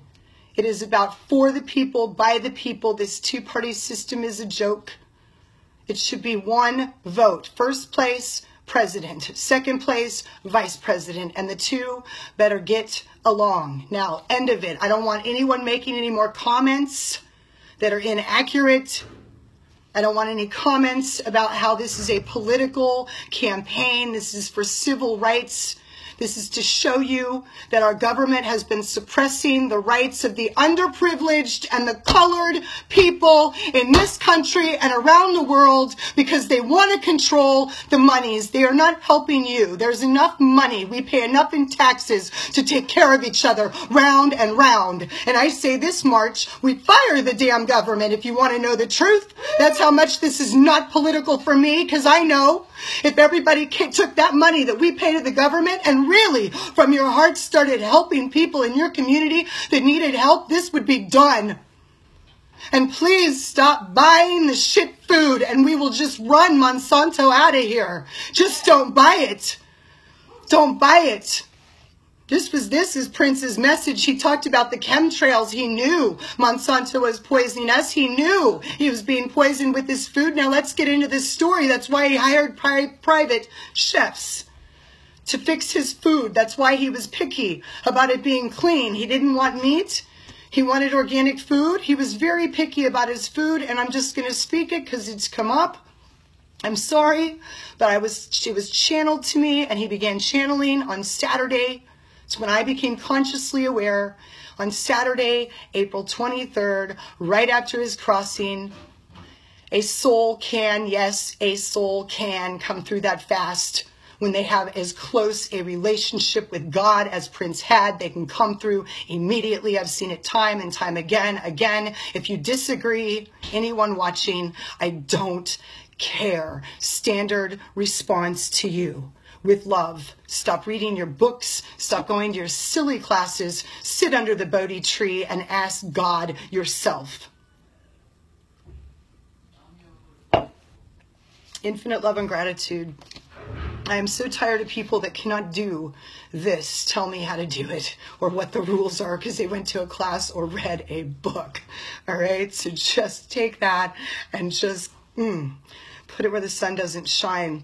it is about for the people, by the people. This 2-party system is a joke. It should be 1 vote. First place, president. Second place, vice president. And the 2 better get along. Now, end of it. I don't want anyone making any more comments that are inaccurate. I don't want any comments about how this is a political campaign. This is for civil rights. This is to show you that our government has been suppressing the rights of the underprivileged and the colored people in this country and around the world because they want to control the monies. They are not helping you. There's enough money. We pay enough in taxes to take care of each other round and round. And I say this March, we fire the damn government if you want to know the truth. That's how much this is not political for me, because I know if everybody took that money that we pay to the government and really from your heart started helping people in your community that needed help, this would be done. And please stop buying the shit food and we will just run Monsanto out of here. Just don't buy it. Don't buy it. This is Prince's message. He talked about the chemtrails. He knew Monsanto was poisoning us. He knew he was being poisoned with his food. Now let's get into this story. That's why he hired private chefs to fix his food. That's why he was picky about it being clean. He didn't want meat. He wanted organic food. He was very picky about his food, and I'm just going to speak it because it's come up. I'm sorry, but it was channeled to me, and he began channeling on Saturday. It's when I became consciously aware on Saturday, April 23rd, right after his crossing. A soul can, yes, a soul can come through that fast. When they have as close a relationship with God as Prince had, they can come through immediately. I've seen it time and time again. If you disagree, anyone watching, I don't care. Standard response to you. With love. Stop reading your books. Stop going to your silly classes. Sit under the Bodhi tree and ask God yourself. Infinite love and gratitude. I am so tired of people that cannot do this. Tell me how to do it or what the rules are because they went to a class or read a book. All right. So just take that and just put it where the sun doesn't shine.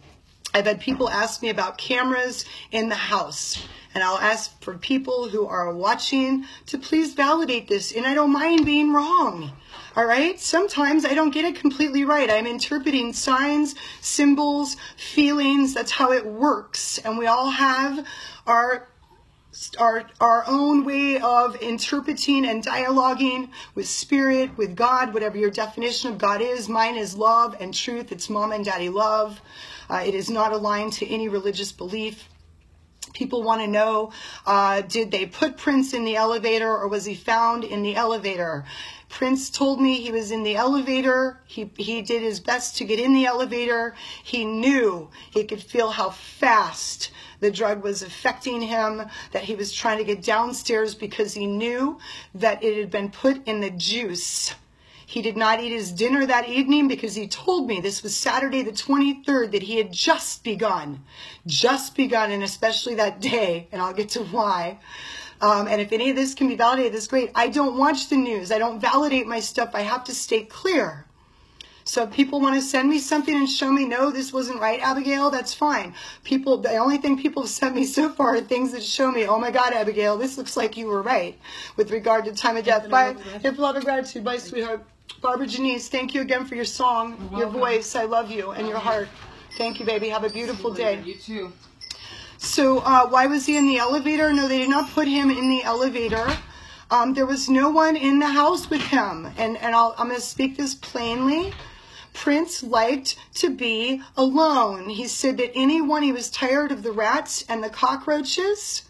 I've had people ask me about cameras in the house, and I'll ask for people who are watching to please validate this. And I don't mind being wrong. All right. Sometimes I don't get it completely right. I'm interpreting signs, symbols, feelings. That's how it works. And we all have our own way of interpreting and dialoguing with spirit, with God, whatever your definition of God is. Mine is love and truth. It's mom and daddy love. It is not aligned to any religious belief. People want to know, did they put Prince in the elevator or was he found in the elevator? Prince told me he was in the elevator. He did his best to get in the elevator. He knew, he could feel how fast the drug was affecting him, that he was trying to get downstairs because he knew that it had been put in the juice. He did not eat his dinner that evening because he told me this was Saturday the 23rd, that he had just begun, and especially that day, and I'll get to why. And if any of this can be validated, that's great. I don't watch the news. I don't validate my stuff. I have to stay clear. So if people want to send me something and show me, no, this wasn't right, Abigail, that's fine. The only thing people have sent me so far are things that show me, oh my God, Abigail, this looks like you were right with regard to time of death. Bye. If love and gratitude. Bye, sweetheart. Barbara Janice, thank you again for your song, your voice. I love you and your heart. Thank you, baby. Have a beautiful day. You too. So why was he in the elevator? No, they did not put him in the elevator. There was no one in the house with him. And I'm going to speak this plainly. Prince liked to be alone. He said that he was tired of the rats and the cockroaches.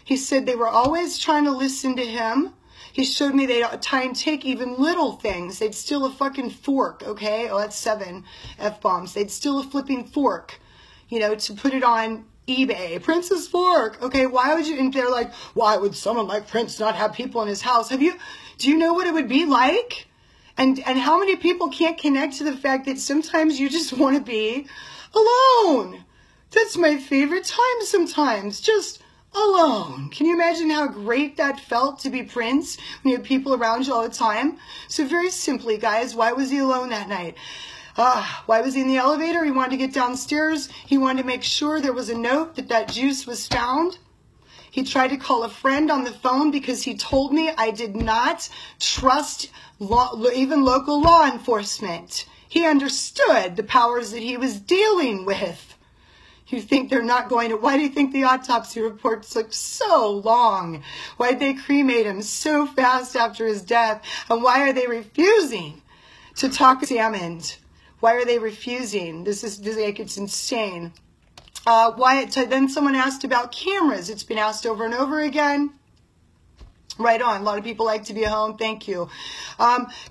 He said they were always trying to listen to him. He showed me they'd try and take even little things. They'd steal a fucking fork, okay? Oh, that's 7 F-bombs. They'd steal a flipping fork, to put it on eBay. Prince's fork. Okay, why would you? And they're like, why would someone like Prince not have people in his house? Do you know what it would be like? And how many people can't connect to the fact that sometimes you just want to be alone? That's my favorite time sometimes. Just alone. Can you imagine how great that felt to be Prince when you have people around you all the time? So very simply, guys, why was he alone that night? Why was he in the elevator? He wanted to get downstairs. He wanted to make sure there was a note that juice was found. He tried to call a friend on the phone because he told me I did not trust even local law enforcement. He understood the powers that he was dealing with. You think they're not going to... Why do you think the autopsy reports took so long? Why did they cremate him so fast after his death? And why are they refusing to talk examined? Why are they refusing? This is like, it's insane. Then someone asked about cameras. It's been asked over and over again. Right on. A lot of people like to be at home. Thank you.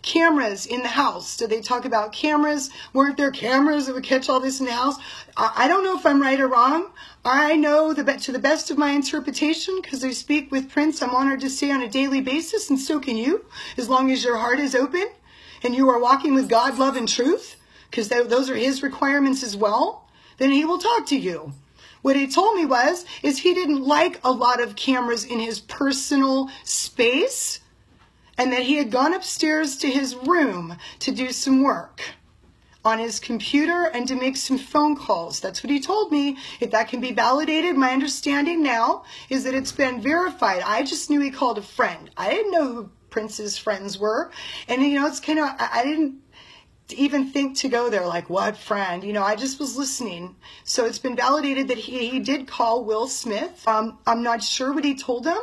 Cameras in the house. Do they talk about cameras? Weren't there cameras that would catch all this in the house? I don't know if I'm right or wrong. I know to the best of my interpretation, because I speak with Prince, I'm honored to say on a daily basis, and so can you, as long as your heart is open and you are walking with God, love, and truth, because those are his requirements as well, then he will talk to you. What he told me is he didn't like a lot of cameras in his personal space, and that he had gone upstairs to his room to do some work on his computer and to make some phone calls. That's what he told me. If that can be validated, my understanding now is that it's been verified. I just knew he called a friend. I didn't know who Prince's friends were. And, it's kind of, I didn't even think to go there, like, what friend? I just was listening. So it's been validated that he did call Will Smith. I'm not sure what he told him,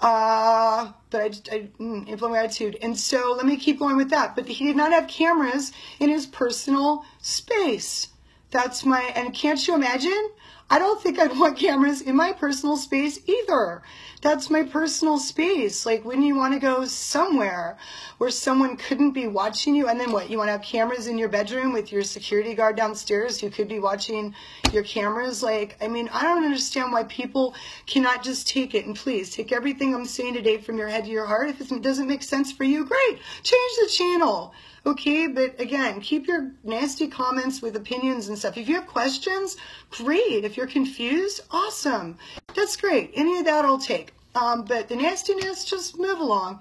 inflammatory attitude. And so let me keep going with that. But he did not have cameras in his personal space. That's my, and can't you imagine? I don't think I'd want cameras in my personal space either. That's my personal space. Like, wouldn't you want to go somewhere where someone couldn't be watching you? And then what? You want to have cameras in your bedroom with your security guard downstairs who could be watching your cameras? Like, I mean, I don't understand why people cannot just take it. And please, take everything I'm saying today from your head to your heart. If it doesn't make sense for you, great. Change the channel. Okay, but again, keep your nasty comments with opinions and stuff. If you have questions, great. If you're confused, awesome. That's great. Any of that I'll take. But the nastiness, just move along.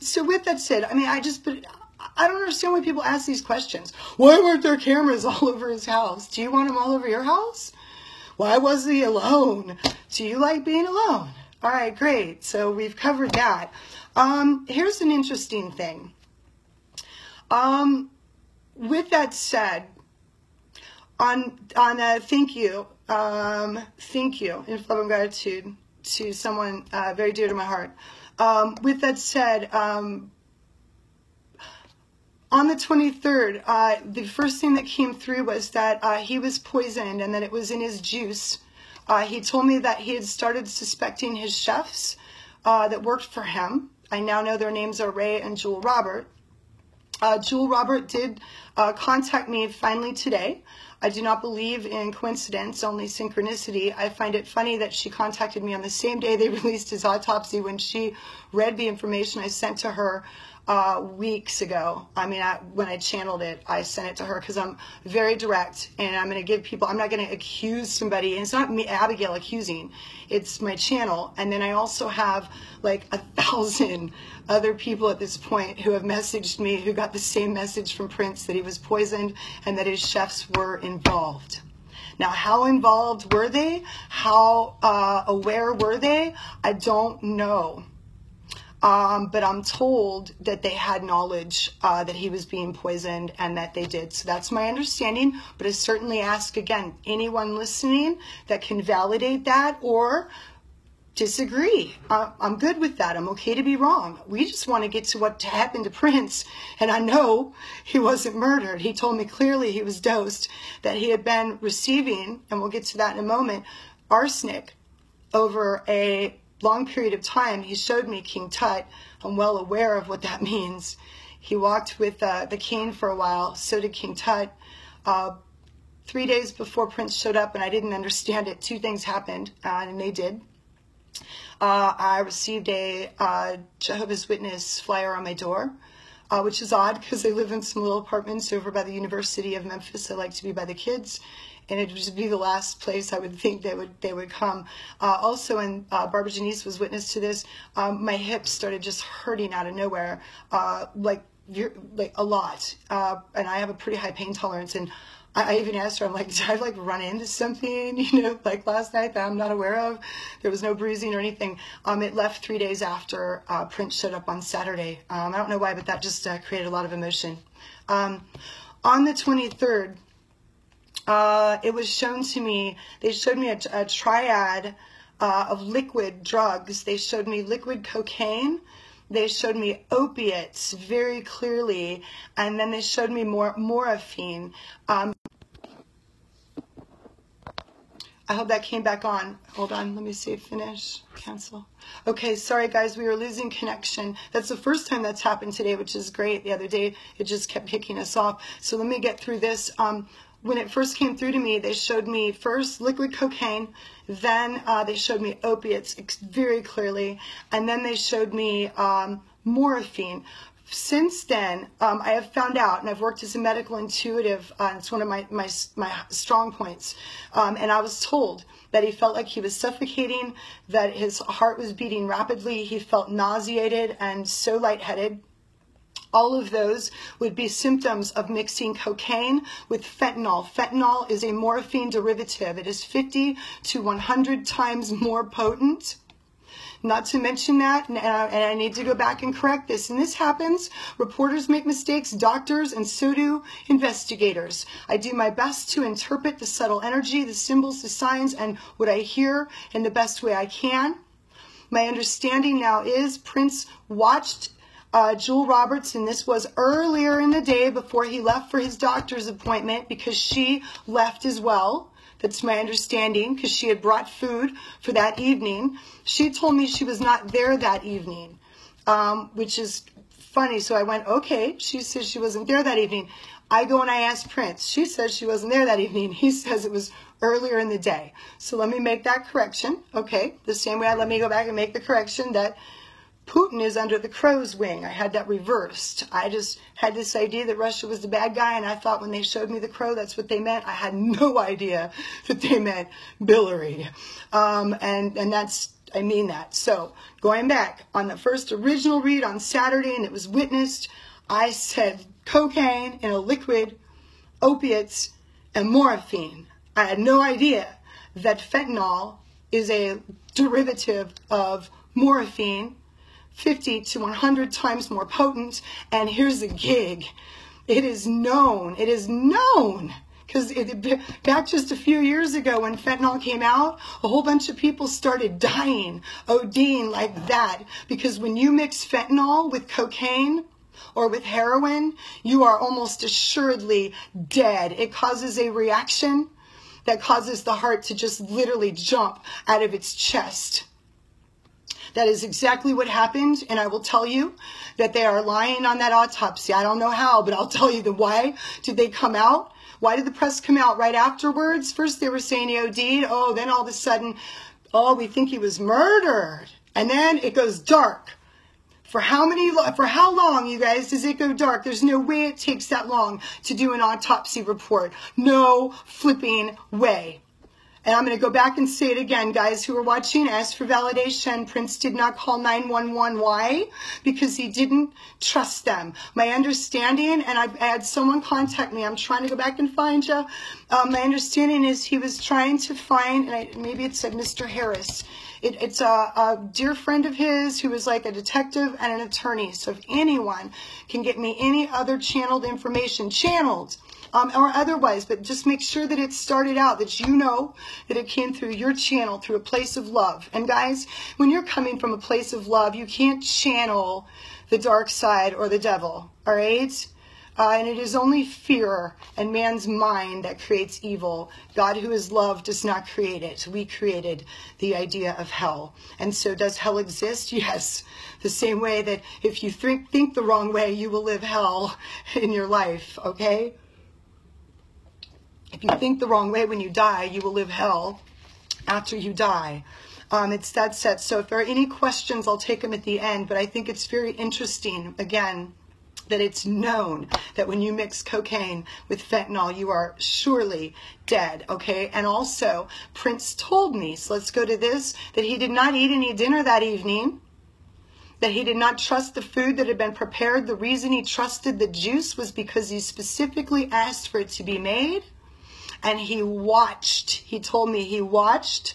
So with that said, I mean, I don't understand why people ask these questions. Why weren't there cameras all over his house? Do you want them all over your house? Why was he alone? Do you like being alone? All right, great. So we've covered that. Here's an interesting thing. With that said, thank you in love and gratitude to someone very dear to my heart. With that said, on the 23rd, the first thing that came through was that he was poisoned and that it was in his juice. He told me that he had started suspecting his chefs that worked for him. I now know their names are Ray and Jewel Robert. Jewel Robert did contact me finally today. I do not believe in coincidence, only synchronicity. I find it funny that she contacted me on the same day they released his autopsy when she read the information I sent to her weeks ago. I mean, when I channeled it, I sent it to her because I'm very direct and I'm going to give people, I'm not going to accuse somebody. And it's not me, Abigail, accusing. It's my channel. And then I also have like 1,000 other people at this point who have messaged me who got the same message from Prince that he was poisoned and that his chefs were involved. Now, how involved were they? How aware were they? I don't know. But I'm told that they had knowledge that he was being poisoned and that they did. So that's my understanding. But I certainly ask, again, anyone listening that can validate that or disagree. I'm good with that. I'm okay to be wrong. We just want to get to what happened to Prince. And I know he wasn't murdered. He told me clearly he was dosed, that he had been receiving, and we'll get to that in a moment, arsenic over a long period of time. He showed me King Tut. I'm well aware of what that means. He walked with the cane for a while. So did King Tut. 3 days before Prince showed up, and I didn't understand it, two things happened, and they did. I received a Jehovah's Witness flyer on my door, which is odd because I live in some little apartments over by the University of Memphis. I like to be by the kids. And it would just be the last place I would think they would come. Also, and Barbara Janice was witness to this, my hips started just hurting out of nowhere, like a lot. And I have a pretty high pain tolerance. And I even asked her, I'm like, did I like run into something, you know, like last night that I'm not aware of? There was no bruising or anything. It left 3 days after Prince showed up on Saturday. I don't know why, but that just created a lot of emotion. On the 23rd, it was shown to me, they showed me a triad of liquid drugs. They showed me liquid cocaine. They showed me opiates very clearly. And then they showed me morphine. I hope that came back on. Hold on, let me see, finish, cancel. Okay, sorry guys, we were losing connection. That's the first time that's happened today, which is great. The other day, it just kept kicking us off. So let me get through this. When it first came through to me, they showed me first liquid cocaine, then they showed me opiates very clearly, and then they showed me morphine. Since then, I have found out, and I've worked as a medical intuitive, it's one of my strong points, and I was told that he felt like he was suffocating, that his heart was beating rapidly, he felt nauseated and so lightheaded. All of those would be symptoms of mixing cocaine with fentanyl. Fentanyl is a morphine derivative. It is 50 to 100 times more potent. Not to mention that, and I need to go back and correct this, and this happens. Reporters make mistakes, doctors, and so do investigators. I do my best to interpret the subtle energy, the symbols, the signs, and what I hear in the best way I can. My understanding now is Prince watched Jewel Roberts, and this was earlier in the day before he left for his doctor's appointment, because she left as well. That's my understanding, because she had brought food for that evening. She told me she was not there that evening, which is funny. So I went, okay, she says she wasn't there that evening. I go and I ask Prince. She says she wasn't there that evening. He says it was earlier in the day. So let me make that correction. Okay, the same way let me go back and make the correction that Putin is under the crow's wing. I had that reversed. I just had this idea that Russia was the bad guy, and I thought when they showed me the crow, that's what they meant. I had no idea that they meant Billary. And that's, I mean that. So going back on the first original read on Saturday, and it was witnessed, I said cocaine in a liquid, opiates, and morphine. I had no idea that fentanyl is a derivative of morphine, 50 to 100 times more potent. And here's the gig. It is known, because back just a few years ago when fentanyl came out, a whole bunch of people started dying, ODing like that, because when you mix fentanyl with cocaine or with heroin, you are almost assuredly dead. It causes a reaction that causes the heart to just literally jump out of its chest. That is exactly what happened, and I will tell you that they are lying on that autopsy. I don't know how, but I'll tell you why did they come out? Why did the press come out right afterwards? First they were saying he OD'd. Oh, then all of a sudden, oh, we think he was murdered. And then it goes dark. For how long, you guys, does it go dark? There's no way it takes that long to do an autopsy report. No flipping way. And I'm going to go back and say it again, guys who are watching. As for validation, Prince did not call 911. Why? Because he didn't trust them. My understanding, and I had someone contact me. I'm trying to go back and find you. My understanding is he was trying to find, and maybe it said Mr. Harris. It's a dear friend of his who is like a detective and an attorney. So if anyone can get me any other channeled information, or otherwise, but just make sure that it started out, that you know that it came through your channel, through a place of love. And guys, when you're coming from a place of love, you can't channel the dark side or the devil, all right? And it is only fear and man's mind that creates evil. God, who is love, does not create it. We created the idea of hell. And so does hell exist? Yes. The same way that if you think the wrong way, you will live hell in your life, okay? If you think the wrong way when you die, you will live hell after you die. It's that set. So if there are any questions, I'll take them at the end. But I think it's very interesting, again, that it's known that when you mix cocaine with fentanyl, you are surely dead, okay? And also, Prince told me, so let's go to this, that he did not eat any dinner that evening, that he did not trust the food that had been prepared. The reason he trusted the juice was because he specifically asked for it to be made. And he watched, he told me he watched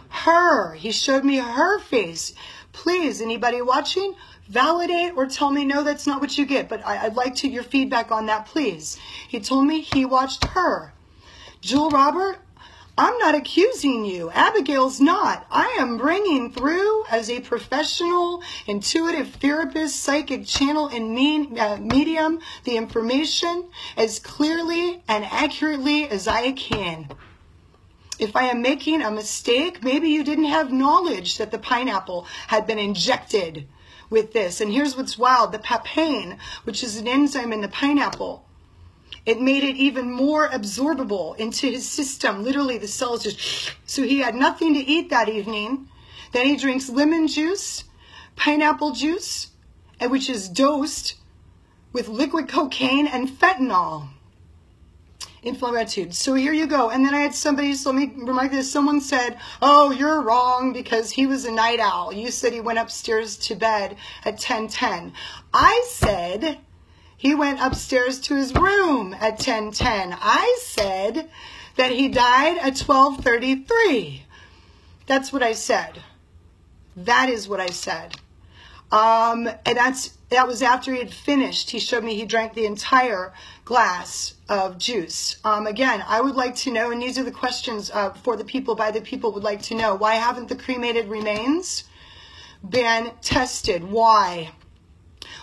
her. He showed me her face. Please, anybody watching, validate or tell me, no, that's not what you get. But I'd like your feedback on that, please. He told me he watched her. Jewel Robert, I'm not accusing you. Abigail's not. I am bringing through, as a professional, intuitive therapist, psychic channel, and medium, the information as clearly and accurately as I can. If I am making a mistake, maybe you didn't have knowledge that the pineapple had been injected with this. And here's what's wild. The papain, which is an enzyme in the pineapple, it made it even more absorbable into his system. Literally, the cells just... So he had nothing to eat that evening. Then he drinks lemon juice, pineapple juice, which is dosed with liquid cocaine and fentanyl. Inflammatude. So here you go. And then I had somebody, so let me remark this. Someone said, oh, you're wrong because he was a night owl. You said he went upstairs to bed at 10:10. I said... he went upstairs to his room at 10:10. I said that he died at 12:33. That's what I said. That is what I said. And that was after he had finished. He showed me he drank the entire glass of juice. Again, I would like to know, and these are the questions for the people, by the people would like to know, why haven't the cremated remains been tested. Why?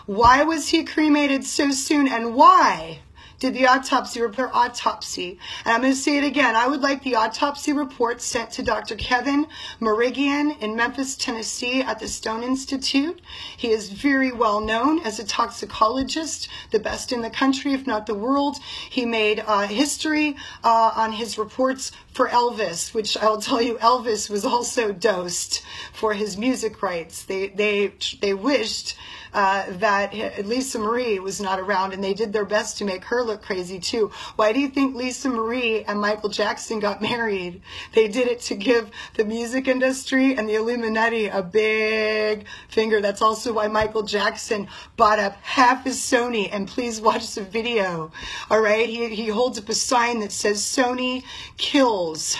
Why was he cremated so soon, and why did the autopsy report autopsy? And I'm going to say it again. I would like the autopsy report sent to Dr. Kevin Merigian in Memphis, Tennessee at the Stone Institute. He is very well known as a toxicologist, the best in the country, if not the world. He made history on his reports for Elvis, which I'll tell you, Elvis was also dosed for his music rights. They wished that Lisa Marie was not around, and they did their best to make her look crazy too. Why do you think Lisa Marie and Michael Jackson got married? They did it to give the music industry and the Illuminati a big finger. That's also why Michael Jackson bought up half his Sony, and please watch the video. All right, he holds up a sign that says Sony kills.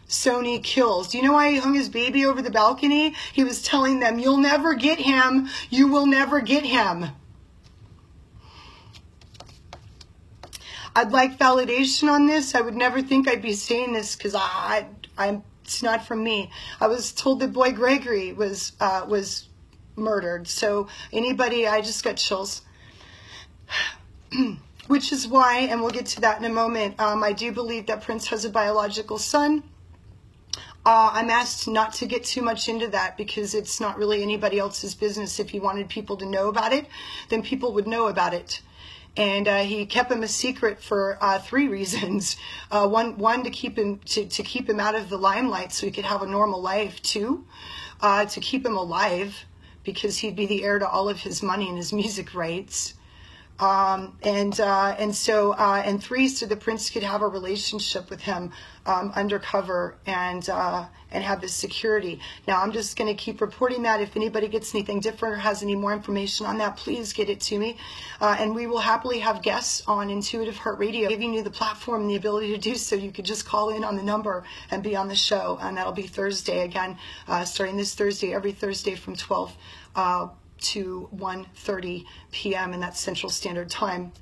Sony kills. Do you know why he hung his baby over the balcony? He was telling them, you'll never get him. You will never get him. I'd like validation on this. I would never think I'd be saying this because it's not from me. I was told that boy Gregory was murdered. So anybody, I just got chills. Which is why, and we'll get to that in a moment, I do believe that Prince has a biological son. I'm asked not to get too much into that because it's not really anybody else's business. If he wanted people to know about it, then people would know about it. And he kept him a secret for 3 reasons. One to keep him to keep him out of the limelight so he could have a normal life. 2, to keep him alive because he'd be the heir to all of his money and his music rights. And 3, so the prince could have a relationship with him undercover and have this security. Now, I'm just going to keep reporting that. If anybody gets anything different or has any more information on that, please get it to me. And we will happily have guests on Intuitive Heart Radio, giving you the platform and the ability to do so. You could just call in on the number and be on the show. And that'll be Thursday again, starting this Thursday, every Thursday from 12 to 1:30 p.m. and that's Central Standard Time.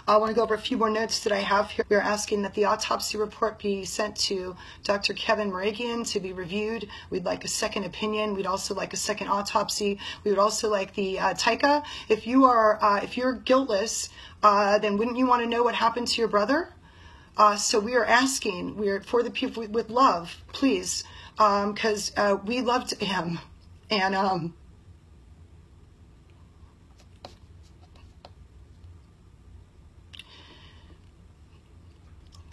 I want to go over a few more notes that I have here. We're asking that the autopsy report be sent to Dr. Kevin Merigian to be reviewed. We'd like a second opinion. We'd also like a second autopsy. We would also like the Taika. If you're guiltless, then wouldn't you want to know what happened to your brother? So we are asking, for the people with love, please, because we loved him, and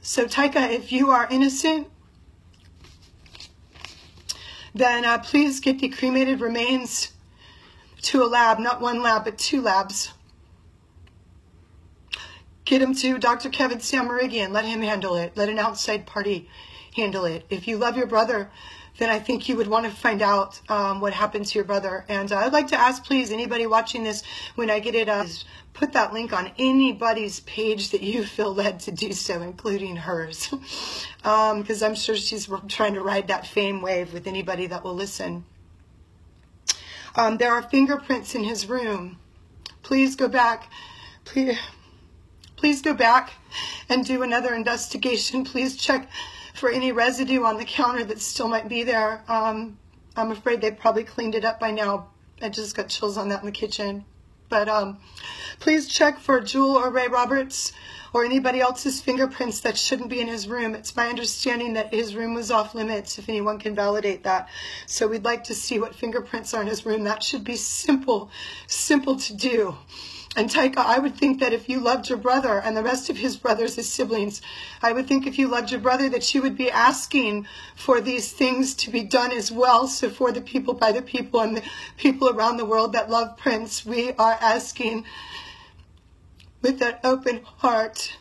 so Taika, if you are innocent, then please get the cremated remains to a lab, not 1 lab, but 2 labs. Get them to Dr. Kevin Merigian. Let him handle it. Let an outside party handle it. If you love your brother, then I think you would want to find out what happened to your brother. And I'd like to ask, please, anybody watching this, when I get it, put that link on anybody's page that you feel led to do so, including hers. Because I'm sure she's trying to ride that fame wave with anybody that will listen. There are fingerprints in his room. Please go back. Please go back and do another investigation. Please check for any residue on the counter that still might be there. I'm afraid they probably cleaned it up by now. I just got chills on that in the kitchen. But please check for Jewel or Ray Roberts or anybody else's fingerprints that shouldn't be in his room. It's my understanding that his room was off limits, if anyone can validate that. So we'd like to see what fingerprints are in his room. That should be simple to do. And Taika, I would think that if you loved your brother and the rest of his brothers, his siblings, I would think if you loved your brother that you would be asking for these things to be done as well. So for the people, by the people, and the people around the world that love Prince, we are asking with an open heart.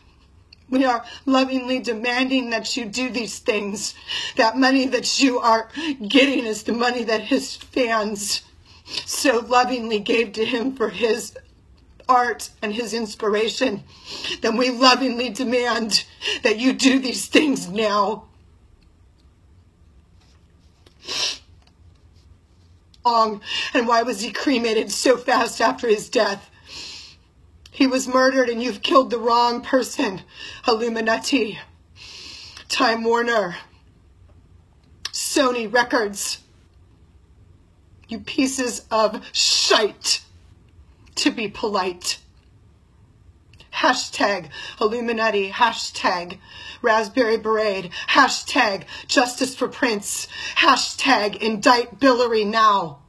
We are lovingly demanding that you do these things. That money that you are getting is the money that his fans so lovingly gave to him for his art and his inspiration. Then we lovingly demand that you do these things now. And why was he cremated so fast after his death? He was murdered and you've killed the wrong person. Illuminati, Time Warner, Sony Records. You pieces of shite, to be polite. Hashtag Illuminati, hashtag Raspberry Beret, hashtag Justice for Prince, hashtag Indict Billary now.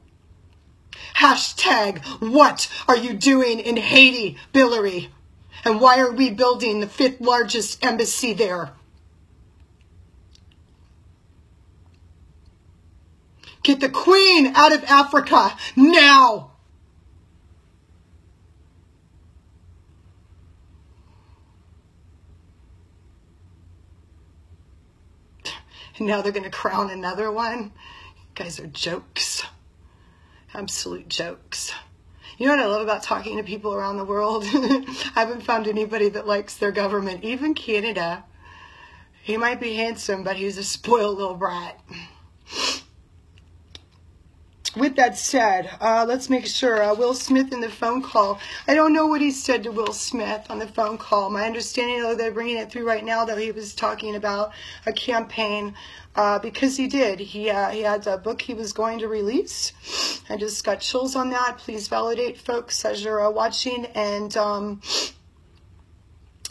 Hashtag what are you doing in Haiti, Billary? And why are we building the 5th largest embassy there? Get the Queen out of Africa now. And now they're going to crown another one. You guys are jokes. Absolute jokes. You know what I love about talking to people around the world? I haven't found anybody that likes their government. Even Canada. He might be handsome, but he's a spoiled little brat. With that said, let's make sure. Will Smith in the phone call. I don't know what he said to Will Smith on the phone call. My understanding, though, they're bringing it through right now, that he was talking about a campaign, because he did. He had a book he was going to release. I just got chills on that. Please validate, folks, as you're watching. And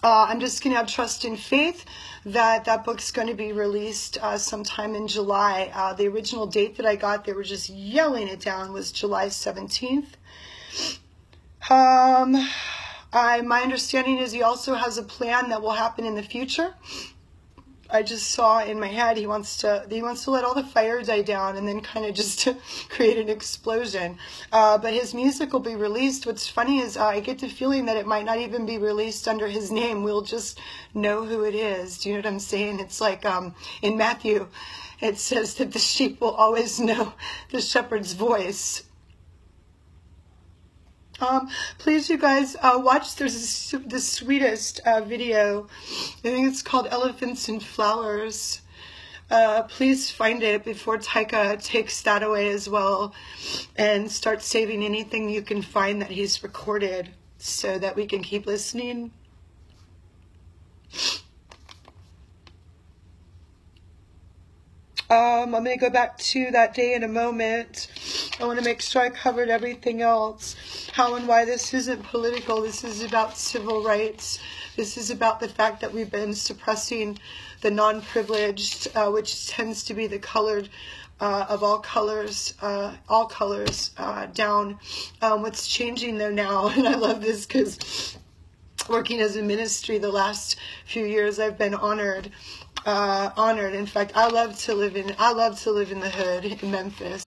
I'm just going to have trust and faith that that book's going to be released sometime in July. The original date that I got, they were just yelling it down, was July 17th. My understanding is he also has a plan that will happen in the future. I just saw in my head he wants to let all the fire die down and then kind of just create an explosion. But his music will be released. What's funny is I get the feeling that it might not even be released under his name. We'll just know who it is. Do you know what I'm saying? It's like in Matthew, it says that the sheep will always know the shepherd's voice. Please, you guys, watch. There's the sweetest video. I think it's called Elephants and Flowers. Please find it before Taika takes that away as well, and start saving anything you can find that he's recorded so that we can keep listening. I'm going to go back to that day in a moment. I want to make sure I covered everything else. How and why this isn't political. This is about civil rights. This is about the fact that we've been suppressing the non-privileged, which tends to be the colored of all colors down. What's changing though now, and I love this because working as a ministry the last few years, I've been honored. In fact, I love to live in the hood in Memphis.